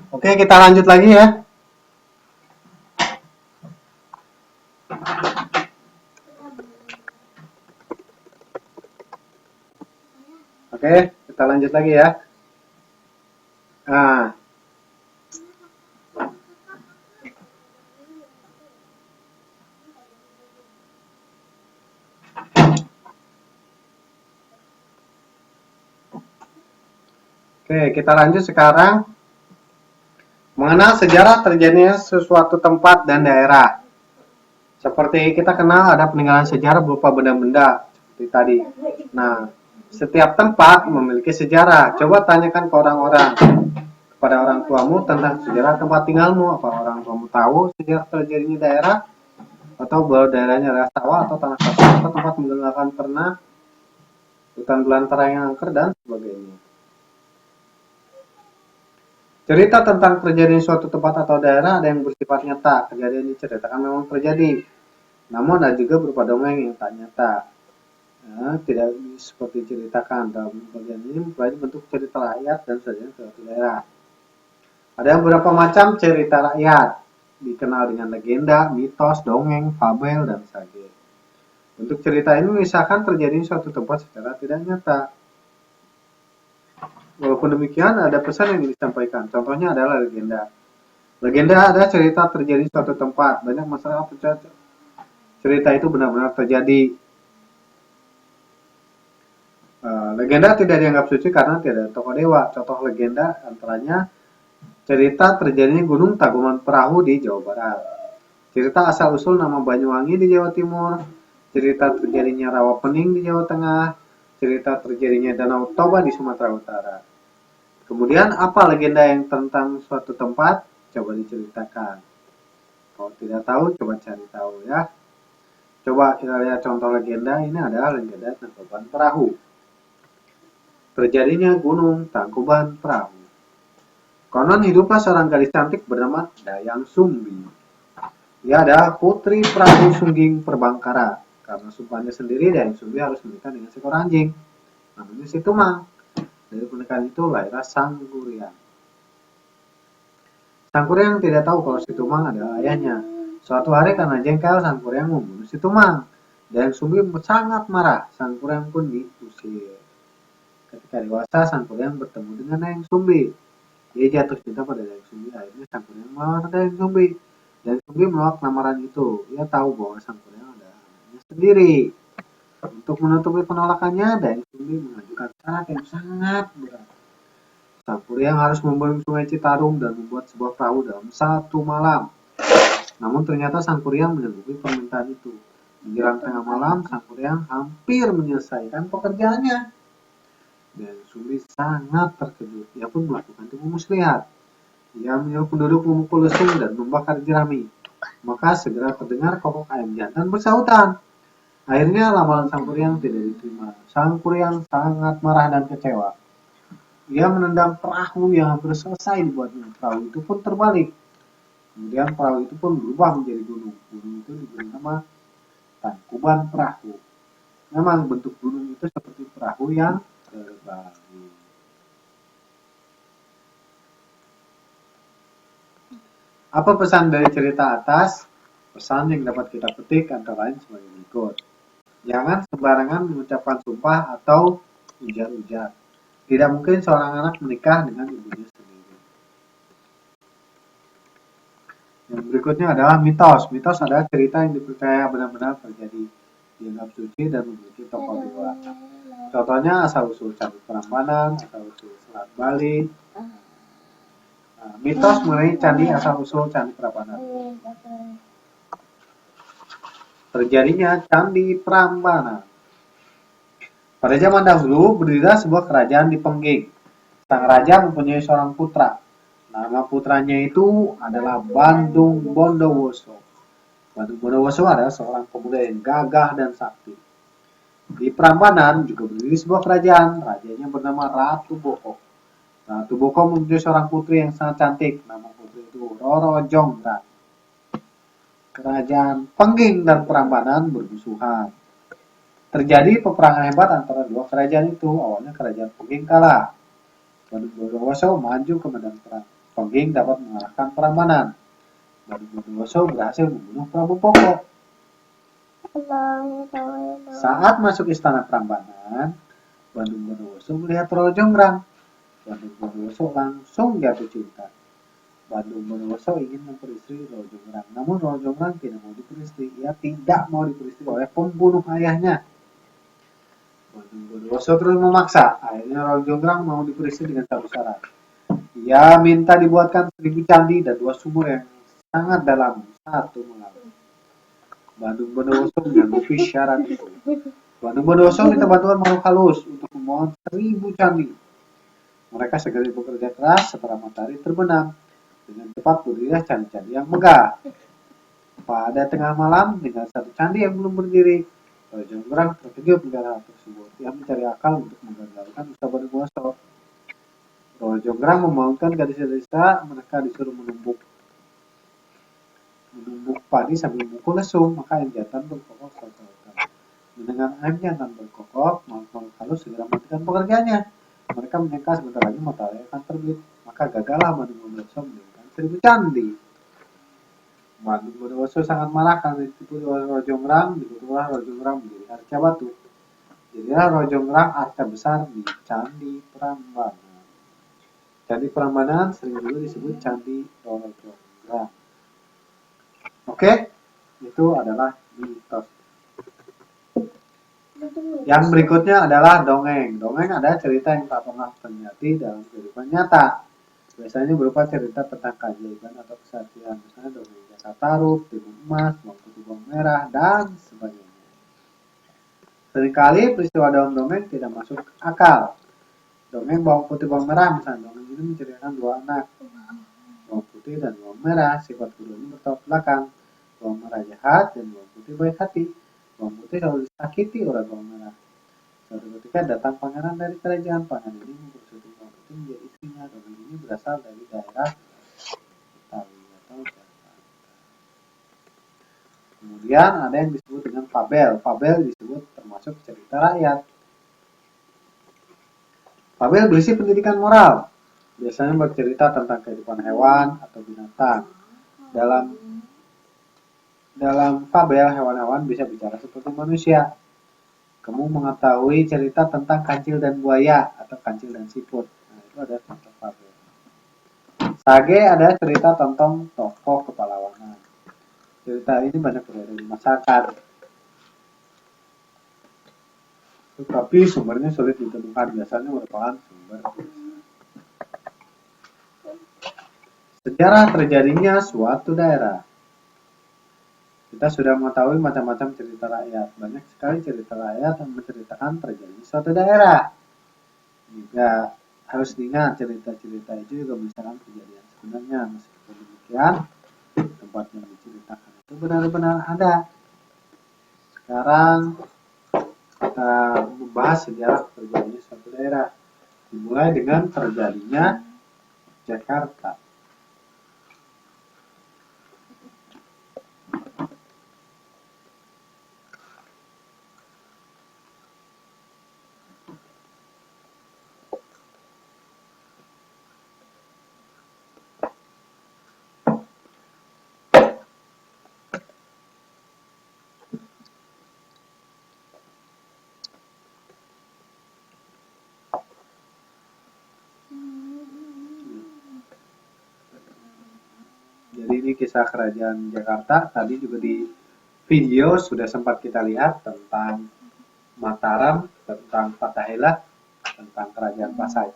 Oke, kita lanjut lagi ya. Oke, kita lanjut lagi ya. Nah, oke, kita lanjut sekarang mengenal sejarah terjadinya sesuatu tempat dan daerah. Seperti kita kenal ada peninggalan sejarah berupa benda-benda seperti tadi. Nah, setiap tempat memiliki sejarah. Coba tanyakan ke orang-orang, kepada orang tuamu tentang sejarah tempat tinggalmu. Apa orang tuamu tahu sejarah terjadinya daerah? Atau bahwa daerahnya adalah sawah atau tanah kosong atau tempat menggunakan ternak, hutan belantara yang angker dan sebagainya. Cerita tentang terjadinya suatu tempat atau daerah ada yang bersifat nyata, kejadian diceritakan memang terjadi. Namun ada juga berupa dongeng yang tak nyata. Nah, tidak seperti ceritakan dalam bagian ini mempunyai bentuk cerita rakyat dan saja suatu daerah. Ada beberapa macam cerita rakyat, dikenal dengan legenda, mitos, dongeng, fabel, dan sebagainya. Untuk cerita ini mengisahkan terjadi suatu tempat secara tidak nyata. Walaupun demikian, ada pesan yang disampaikan. Contohnya adalah legenda. Legenda ada cerita terjadi suatu tempat. Banyak masyarakat percaya cerita itu benar-benar terjadi. Legenda tidak dianggap suci karena tidak ada tokoh dewa. Contoh legenda antaranya cerita terjadinya Gunung Tangkuban Perahu di Jawa Barat. Cerita asal-usul nama Banyuwangi di Jawa Timur. Cerita terjadinya Rawapening di Jawa Tengah. Cerita terjadinya Danau Toba di Sumatera Utara. Kemudian apa legenda yang tentang suatu tempat? Coba diceritakan. Kalau tidak tahu, coba cari tahu ya. Coba kita lihat contoh legenda. Ini adalah legenda Tangkuban Perahu. Terjadinya Gunung Tangkuban Perahu. Konon hiduplah seorang gadis cantik bernama Dayang Sumbi. Ia adalah putri Prabu Sungging Perbangkara. Karena sumpahnya sendiri, Dayang Sumbi harus menikah dengan seekor anjing. Namanya si Tumang. Dari pernikahan itu lahirlah Sangkuriang. Sangkuriang tidak tahu kalau si Tumang adalah ayahnya. Suatu hari karena jengkel, Sangkuriang membunuh si Tumang. Dayang Sumbi sangat marah. Sangkuriang pun diusir. Ketika dewasa, Sangkuriang bertemu dengan Dayang Sumbi. Dia jatuh cinta pada Dayang Sumbi. Akhirnya Sangkuriang melamar Dayang Sumbi. Dayang Sumbi menolak lamaran itu. Ia tahu bahwa Sangkuriang adalah anaknya sendiri. Untuk menutupi penolakannya, Dayang Sumbi mengajukan syarat yang sangat berat. Sangkuriang harus membelung sungai Citarum dan membuat sebuah perahu dalam satu malam. Namun ternyata Sangkuriang menyanggupi permintaan itu. Menjelang tengah malam, Sangkuriang hampir menyelesaikan pekerjaannya. Dayang Sumbi sangat terkejut. Ia pun melakukan tipu muslihat. Ia menyuruh penduduk memukul lesung dan membakar jerami. Maka segera terdengar kokok ayam jantan bersahutan. Akhirnya lamaran Sangkuriang tidak diterima. Sangkuriang sangat marah dan kecewa. Ia menendang perahu yang hampir selesai dibuatnya. Perahu itu pun terbalik. Kemudian perahu itu pun berubah menjadi gunung. Gunung itu diberi nama Tangkuban Perahu. Memang bentuk gunung itu seperti perahu yang terbalik. Apa pesan dari cerita atas? Pesan yang dapat kita petik antara lain sebagai berikut. Jangan sembarangan mengucapkan sumpah atau ujar-ujar. Tidak mungkin seorang anak menikah dengan ibunya sendiri. Yang berikutnya adalah mitos. Mitos adalah cerita yang dipercaya benar-benar terjadi, dianggap suci dan memiliki tokoh dewa. Contohnya asal-usul Candi Prambanan, asal-usul Selat Bali. Nah, mitos mengenai candi asal-usul Candi Prambanan. Terjadinya Candi Prambanan. Pada zaman dahulu berdirilah sebuah kerajaan di Pengging. Sang raja mempunyai seorang putra. Nama putranya itu adalah Bandung Bondowoso. Bandung Bondowoso adalah seorang pemuda yang gagah dan sakti. Di Prambanan juga berdiri sebuah kerajaan. Rajanya bernama Ratu Boko. Ratu Boko mempunyai seorang putri yang sangat cantik. Nama putri itu Roro Jonggrang. Kerajaan Pengging dan Prambanan bermusuhan. Terjadi peperangan hebat antara dua kerajaan itu. Awalnya kerajaan Pengging kalah. Bandung Bondowoso maju ke medan perang. Pengging dapat mengalahkan Prambanan. Badung Bondowoso berhasil membunuh Prabu Poko. Saat masuk istana Prambanan, Badung Bondowoso melihat Roro Jonggrang. Badung Bondowoso langsung jatuh cinta. Badung Bondowoso ingin memperistri Roro Jonggrang, namun Roro Jonggrang tidak mau diperistri. Ia tidak mau diperistri oleh pembunuh ayahnya. Badung Bondowoso terus memaksa. Akhirnya Roro Jonggrang mau diperistri dengan satu syarat. Ia minta dibuatkan 1000 candi dan 2 sumur yang sangat dalam, satu mengalir. Badung Bondowoso menyanggupi syarat itu. Badung Bondowoso minta bantuan makhluk halus untuk membangun 1000 candi. Mereka segera bekerja keras setelah matahari terbenam. Dengan cepat berdirilah candi-candi yang megah. Pada tengah malam, dengan satu candi yang belum berdiri, Roro Jonggrang terkejut melihat hal tersebut. Ia mencari akal untuk menggagalkan usaha Badung Bondowoso. Roro Jonggrang membangunkan gadis desa, mereka disuruh menumbuk padi sambil memukul lesung, maka ayam jantan berkokok saut-sautan. Mendengar ayam jantan berkokok, makhluk halus segera melakukan pekerjaannya. Mereka menyangka sebentar lagi matahari akan terbit, maka gagallah Badung Bondowoso mendirikan 1000 candi. Badung Bondowoso sangat marah karena ditipu oleh Roro Jonggrang. Dikutulah Roro Jonggrang menjadi arca batu. Jadilah Roro Jonggrang arca besar di Candi Prambanan. Candi Prambanan sering juga disebut Candi Roro Jonggrang. Oke, itu adalah mitos. Yang berikutnya adalah dongeng. Dongeng adalah cerita yang tak pernah terjadi dalam kehidupan nyata. Biasanya berupa cerita tentang keajaiban atau kesaktian, misalnya dongeng Jakartarup, Timun Emas, Bawang Putih Bawang Merah, dan sebagainya. Seringkali peristiwa dalam dongeng tidak masuk akal. Dongeng Bawang Putih Bawang Merah, misalnya dongeng ini menceritakan 2 anak, Bawang Putih dan Bawang Merah. Sifat keduanya bertolak belakang. Bawang Merah jahat dan Bawang Putih baik hati. Bawang Putih selalu disakiti oleh Bawang Merah. Suatu ketika datang pangeran dari kerajaan. Pangeran ini mempersulit Bawang Putih menjadi istrinya. Dongeng ini berasal dari daerah Betawi atau Jakarta. Kemudian ada yang disebut dengan fabel. Fabel disebut termasuk cerita rakyat. Fabel berisi pendidikan moral. Biasanya bercerita tentang kehidupan hewan atau binatang. Dalam fabel, hewan-hewan bisa bicara seperti manusia. Kamu mengetahui cerita tentang kancil dan buaya atau kancil dan siput. Nah, itu ada contoh fabel. Sage ada cerita tentang tokoh kepalawanan. Cerita ini banyak berada di masyarakat. Tetapi sumbernya sulit ditemukan. Biasanya merupakan sumber sejarah terjadinya suatu daerah. Kita sudah mengetahui macam-macam cerita rakyat. Banyak sekali cerita rakyat yang menceritakan terjadi suatu daerah. Juga harus diingat cerita-cerita itu juga misalkan kejadian sebenarnya. Meskipun demikian, tempat yang diceritakan itu benar-benar ada. Sekarang kita membahas sejarah terjadinya suatu daerah. Dimulai dengan terjadinya Jakarta. Jadi ini kisah kerajaan Jakarta. Tadi juga di video sudah sempat kita lihat tentang Mataram, tentang Fatahillah, tentang kerajaan Pasai.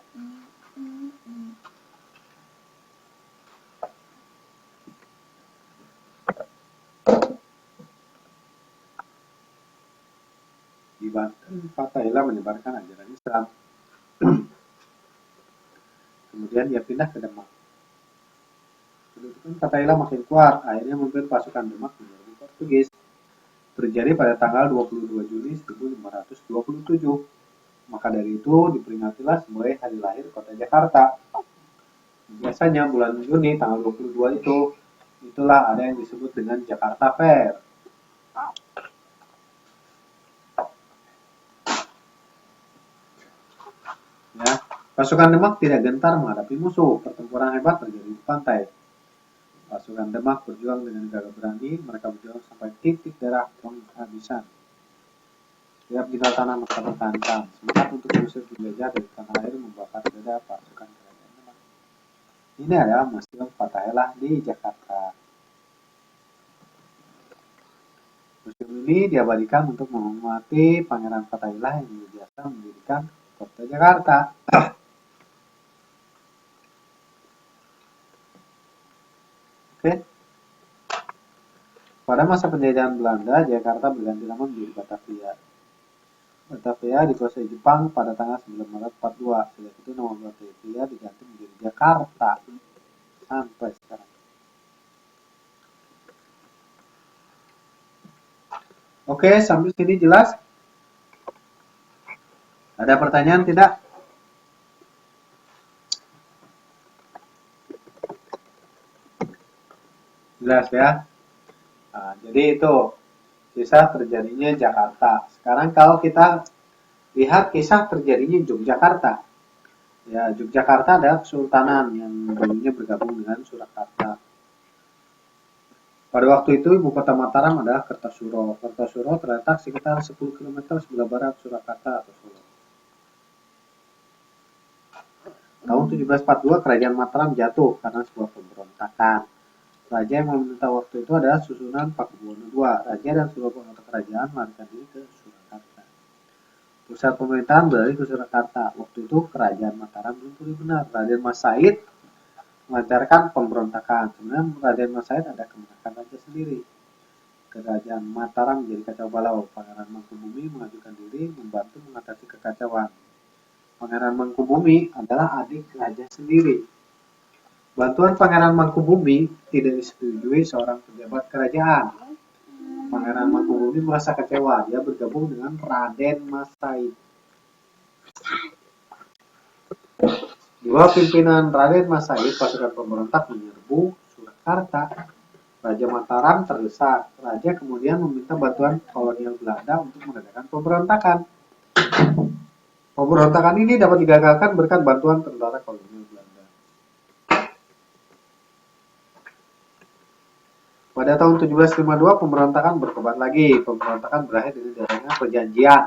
Di Banten, Fatahillah menyebarkan ajaran Islam. Kemudian dia pindah ke Demak. Kedudukan Fatahillah makin kuat, akhirnya memimpin pasukan Demak menyerbu Portugis. Terjadi pada tanggal 22 Juni 1527. Maka dari itu diperingatilah sebagai hari lahir kota Jakarta. Biasanya bulan Juni tanggal 22 itulah ada yang disebut dengan Jakarta Fair. Ya, Pasukan Demak tidak gentar menghadapi musuh. Pertempuran hebat terjadi di pantai. Pasukan Demak berjuang dengan gagah berani. Mereka berjuang sampai titik darah penghabisan. Tiap tinggal tanah mereka bertahan. Semangat untuk mengusir penjajah dari tanah air membakar dada pasukan kerajaan Demak. Ini adalah Museum Fathahillah di Jakarta. Museum ini diabadikan untuk menghormati Pangeran Fathahillah yang biasa mendirikan kota Jakarta. Oke. Pada masa penjajahan Belanda, Jakarta berganti nama menjadi Batavia. Batavia dikuasai Jepang pada tanggal 9 Maret 42. Sejak itu nama Batavia diganti menjadi Jakarta sampai sekarang. Oke, sampai sini jelas? Ada pertanyaan tidak? Jelas ya? Nah, jadi itu kisah terjadinya Jakarta. Sekarang kalau kita lihat kisah terjadinya Yogyakarta. Ya, Yogyakarta adalah kesultanan yang dulunya bergabung dengan Surakarta. Pada waktu itu ibu kota Mataram adalah Kertasuro. Kertasuro terletak sekitar 10 km sebelah barat Surakarta atau Solo. Tahun 1742 kerajaan Mataram jatuh karena sebuah pemberontakan. Raja yang memerintah waktu itu adalah susunan Pakubuwono II. Raja dan seluruh anggota kerajaan melarikan diri ke Surakarta. Pusat pemerintahan beralih ke Surakarta. Waktu itu kerajaan Mataram belum pulih benar. Raden Mas Said melancarkan pemberontakan. Sebenarnya Raden Mas Said ada kemenakan raja sendiri. Kerajaan Mataram menjadi kacau balau. Pangeran Mangkubumi mengajukan diri membantu mengatasi kekacauan. Pangeran Mangkubumi adalah adik raja sendiri. Bantuan Pangeran Mangkubumi tidak disetujui seorang pejabat kerajaan. Pangeran Mangkubumi merasa kecewa. Dia bergabung dengan Raden Mas Said. Dua pimpinan Raden Mas Said, pasukan pemberontak menyerbu Surakarta. Raja Mataram terdesak. Raja kemudian meminta bantuan kolonial Belanda untuk mengadakan pemberontakan. Pemberontakan ini dapat digagalkan berkat bantuan tentara kolonial Belanda. Pada tahun 1752 pemberontakan berkembang lagi. Pemberontakan berakhir dengan adanya perjanjian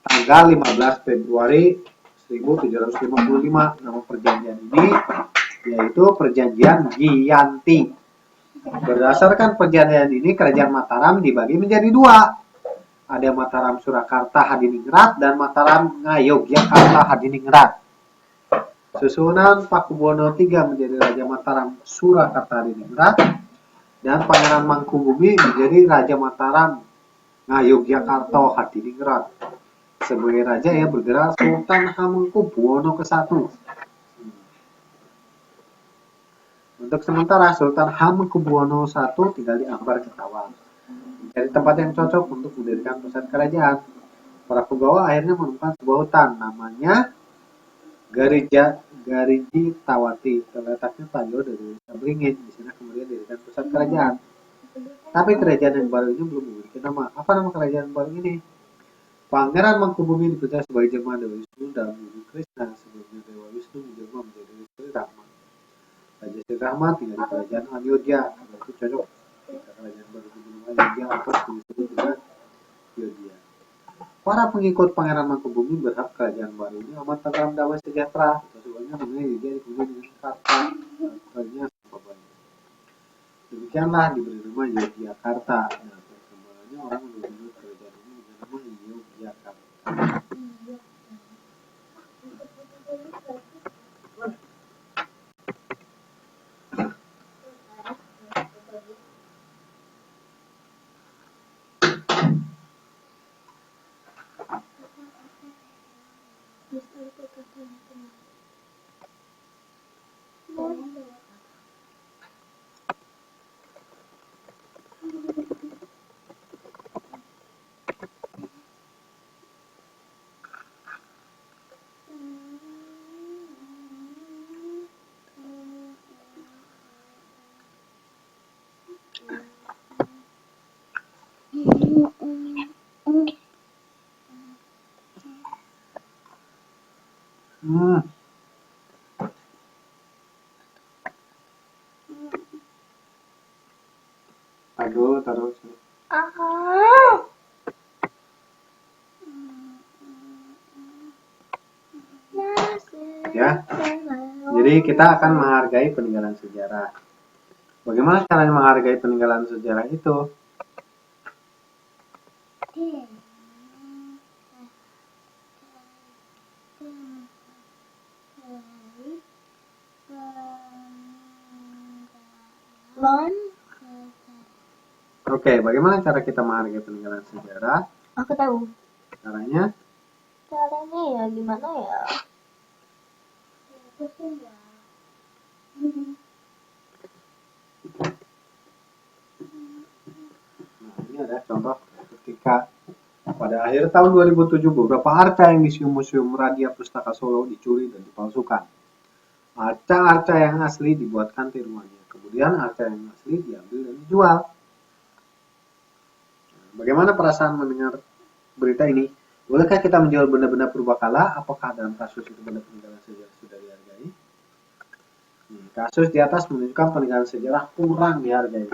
tanggal 15 Februari 1755. Nama perjanjian ini yaitu Perjanjian Giyanti. Berdasarkan perjanjian ini, kerajaan Mataram dibagi menjadi dua. Ada Mataram Surakarta Hadiningrat dan Mataram Ngayogyakarta Hadiningrat. Susunan Pakubuwono III menjadi Raja Mataram Surakarta Hadiningrat dan Pangeran Mangkubumi menjadi Raja Mataram Ngayogyakarta Hadiningrat. Sebagai raja ia bergerak Sultan Hamengkubuwono ke-1. Untuk sementara Sultan Hamengkubuwono I tinggal di Ambar Ketawang. Mencari tempat yang cocok untuk mendirikan pusat kerajaan. Para penggawa akhirnya menemukan sebuah hutan namanya Gariji Tawati. Terletaknya tak jauh dari Beringin. Di sana kemudian didirikan pusat kerajaan. Tapi kerajaan yang baru ini belum memiliki nama. Apa nama kerajaan baru ini? Pangeran Mangkubumi dipercaya sebagai jemaah Dewa Wisnu dalam wujud Krishna. Sebelumnya Dewa Wisnu menjelma menjadi Sri Rahma. Raja Sri Rahma tinggal di kerajaan Ayodhya. Itu cocok jika kerajaan baru sebelum Ayodhya atau disebut juga Ayodhya. Para pengikut Pangeran Mangkubumi berhak kerajaan baru ini amat tentram damai sejahtera. Sebabnya namanya Ayodhya dipenuhi dengan kata kerajaan banyak. Demikianlah diberi nama Yogyakarta. Nah, perkembangannya orang menyebut kerajaan ini dengan nama Yogyakarta. dulu terus. Ya. Jadi kita akan menghargai peninggalan sejarah. Bagaimana caranya menghargai peninggalan sejarah itu? Oke, bagaimana cara kita menghargai peninggalan sejarah? Aku tahu. Caranya? Caranya ya gimana ya? Nah, ini ada contoh ketika pada akhir tahun 2007 beberapa arca yang di Museum Radia Pustaka Solo dicuri dan dipalsukan. Arca-arca yang asli dibuatkan tiruannya. Kemudian arca yang asli diambil dan dijual. Bagaimana perasaan mendengar berita ini? Bolehkah kita menjual benda-benda purbakala? Apakah dalam kasus itu benda peninggalan sejarah sudah dihargai? Kasus di atas menunjukkan peninggalan sejarah kurang dihargai.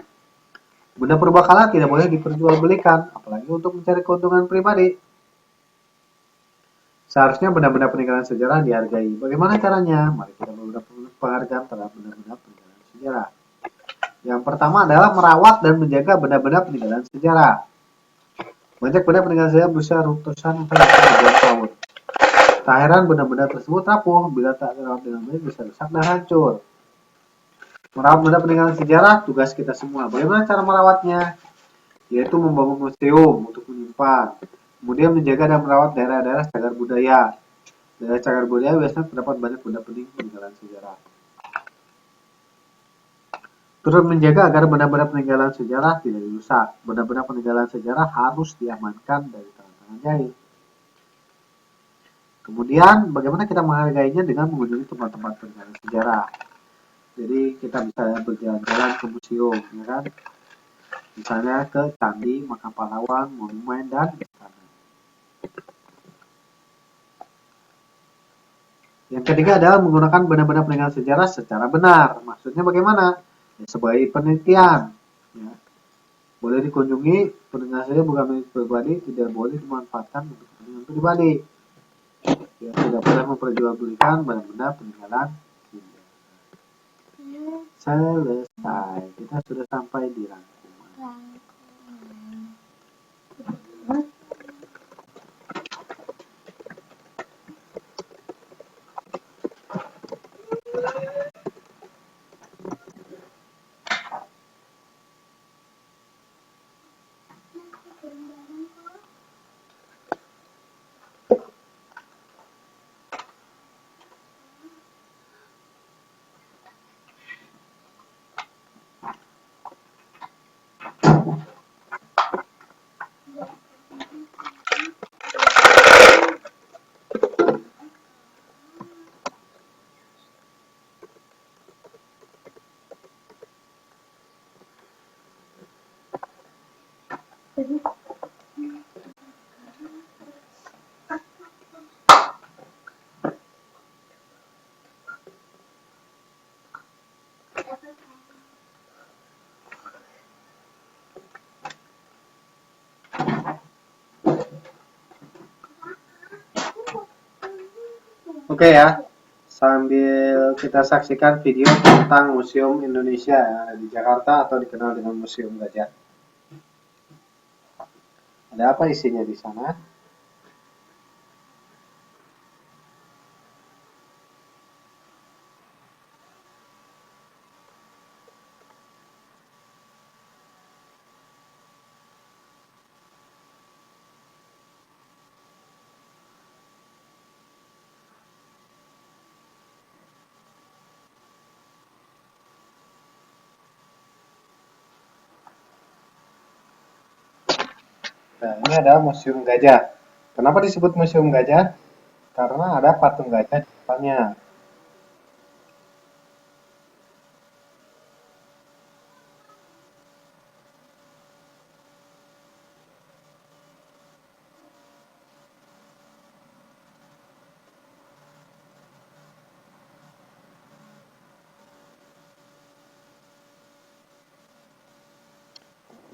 Benda purbakala tidak boleh diperjualbelikan, apalagi untuk mencari keuntungan pribadi. Seharusnya benda-benda peninggalan sejarah dihargai. Bagaimana caranya? Mari kita beberapa penghargaan terhadap benda-benda peninggalan sejarah. Yang pertama adalah merawat dan menjaga benda-benda peninggalan sejarah. Banyak benda peninggalan sejarah berusia ratusan atau ribuan tahun. Tak heran benda-benda tersebut rapuh bila tak dirawat dengan baik bisa rusak dan hancur. Merawat benda peninggalan sejarah tugas kita semua. Bagaimana cara merawatnya? Yaitu membangun museum untuk menyimpan. Kemudian menjaga dan merawat daerah-daerah cagar budaya. Daerah cagar budaya biasanya terdapat banyak benda peninggalan sejarah. Turut menjaga agar benda-benda peninggalan sejarah tidak dirusak. Benda-benda peninggalan sejarah harus diamankan dari tangan-tangan jahil. Kemudian bagaimana kita menghargainya dengan mengunjungi tempat-tempat peninggalan sejarah. Jadi kita bisa berjalan-jalan ke museum, ya kan? Misalnya ke candi, makam pahlawan, monumen, dan istana. Yang ketiga adalah menggunakan benda-benda peninggalan sejarah secara benar. Maksudnya bagaimana? Ya, sebagai penelitian. Ya. Boleh dikunjungi, peninggalan sejarah bukan milik pribadi, tidak boleh dimanfaatkan untuk kepentingan pribadi. Ya, tidak boleh memperjualbelikan benda-benda peninggalan sejarah. Selesai. Kita sudah sampai di rangkuman. Oke ya, sambil kita saksikan video tentang Museum Indonesia yang ada di Jakarta atau dikenal dengan Museum Gajah. Ada apa isinya di sana? Nah, ini adalah Museum Gajah. Kenapa disebut Museum Gajah? Karena ada patung gajah di depannya.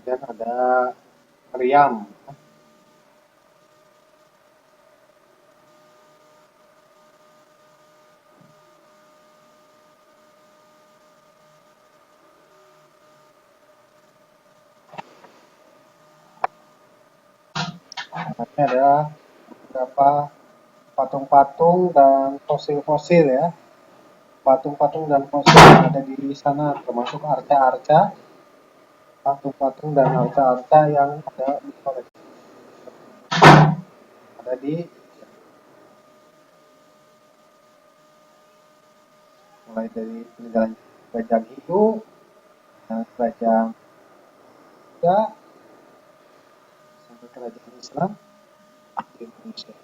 kemudian ada meriam. Ini ada beberapa patung-patung dan fosil-fosil ya. Patung-patung dan fosil yang ada di sana termasuk arca-arca, patung-patung dan arca-arca yang ada di koleksi, ada di mulai dari peninggalan kerajaan Hindu dan kerajaan Buddha sampai kerajaan Islam di Indonesia.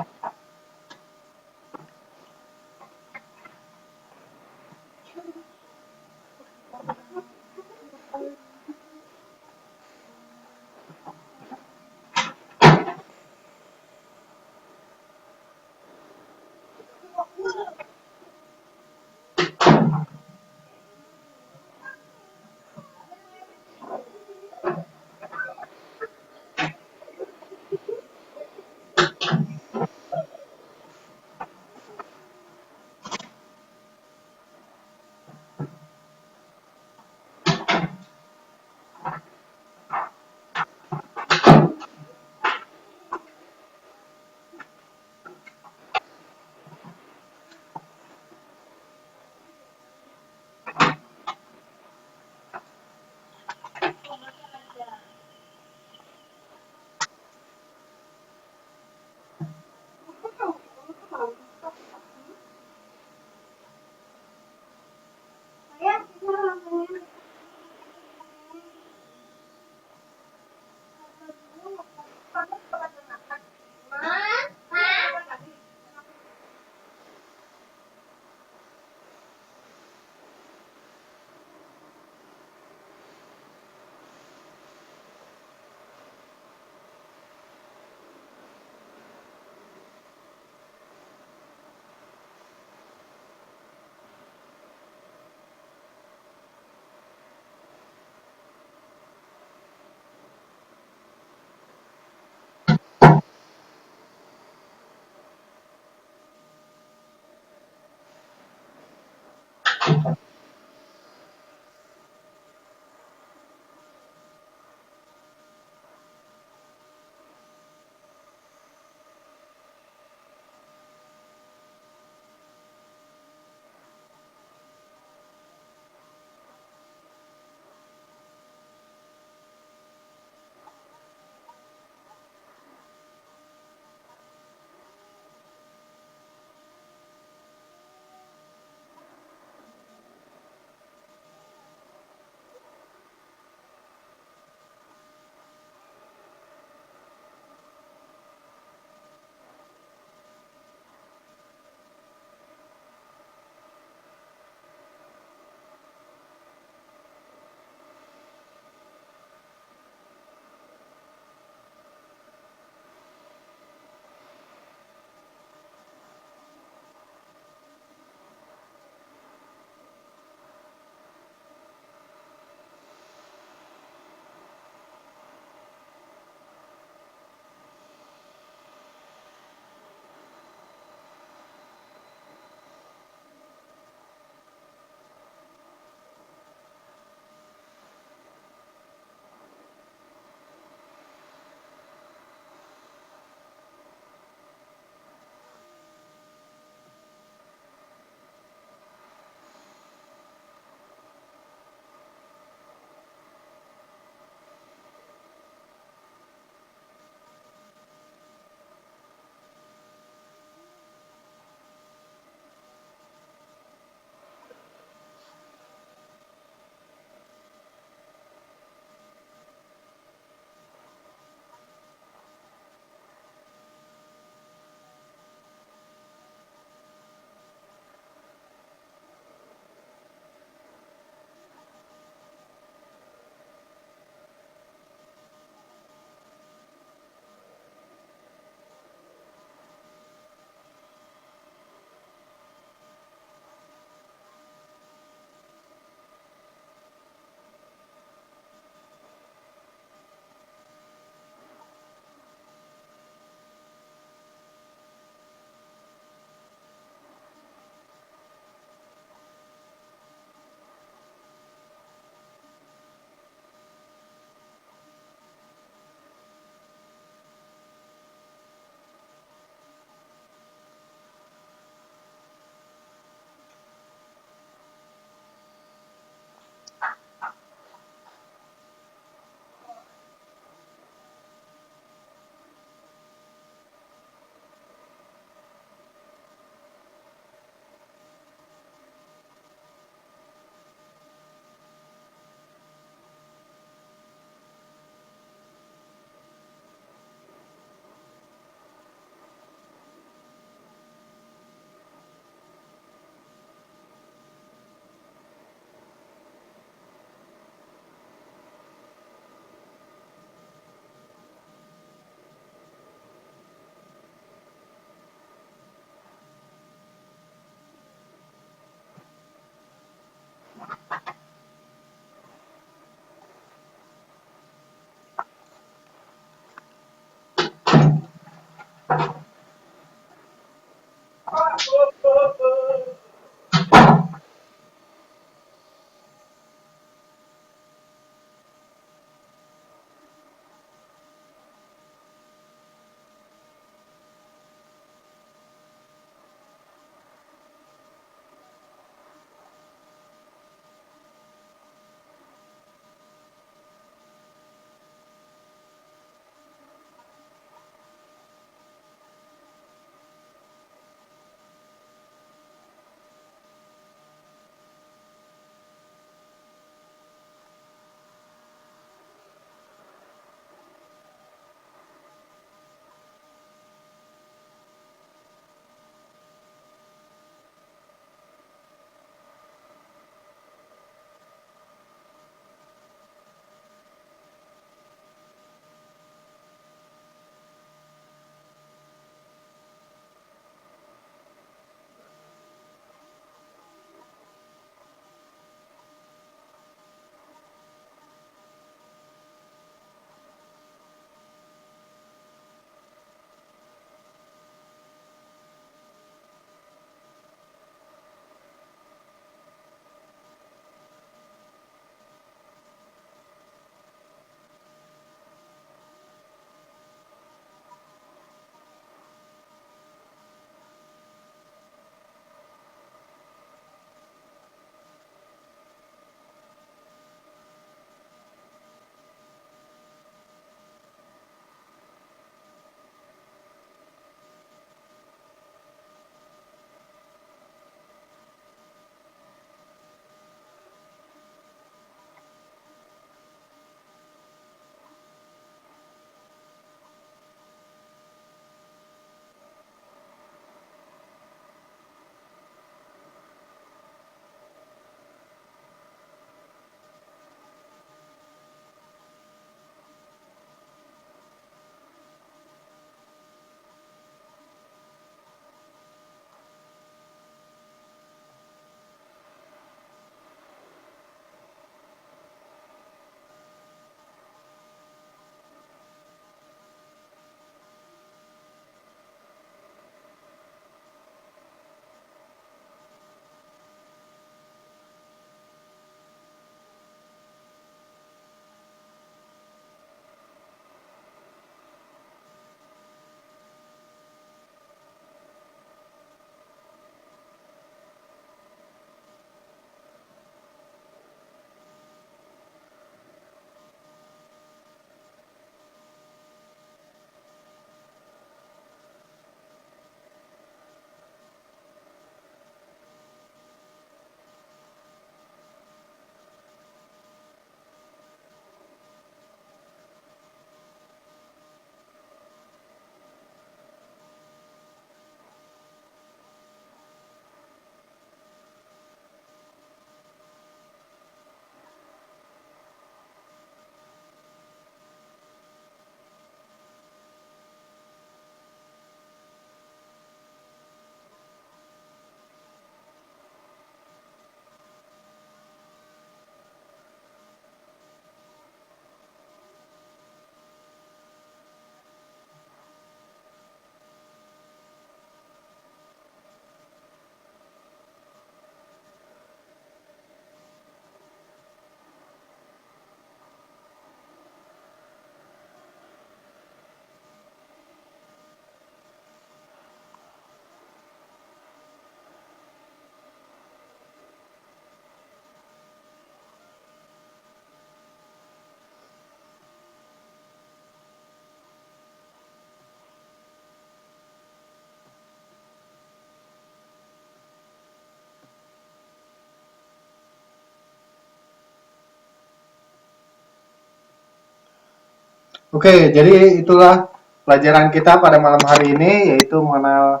Oke, jadi itulah pelajaran kita pada malam hari ini, yaitu mengenal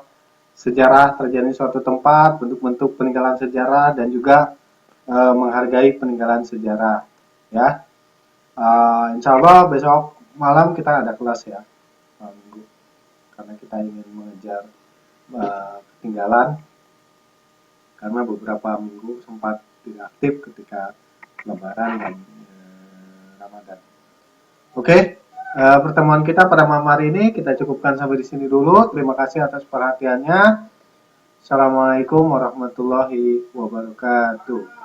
sejarah terjadi suatu tempat, bentuk-bentuk peninggalan sejarah, dan juga menghargai peninggalan sejarah. Ya, insya Allah besok malam kita ada kelas ya, minggu, karena kita ingin mengejar ketinggalan, karena beberapa minggu sempat tidak aktif ketika Lebaran dan Ramadan. Oke, pertemuan kita pada malam hari ini kita cukupkan sampai di sini dulu. Terima kasih atas perhatiannya. Assalamualaikum warahmatullahi wabarakatuh.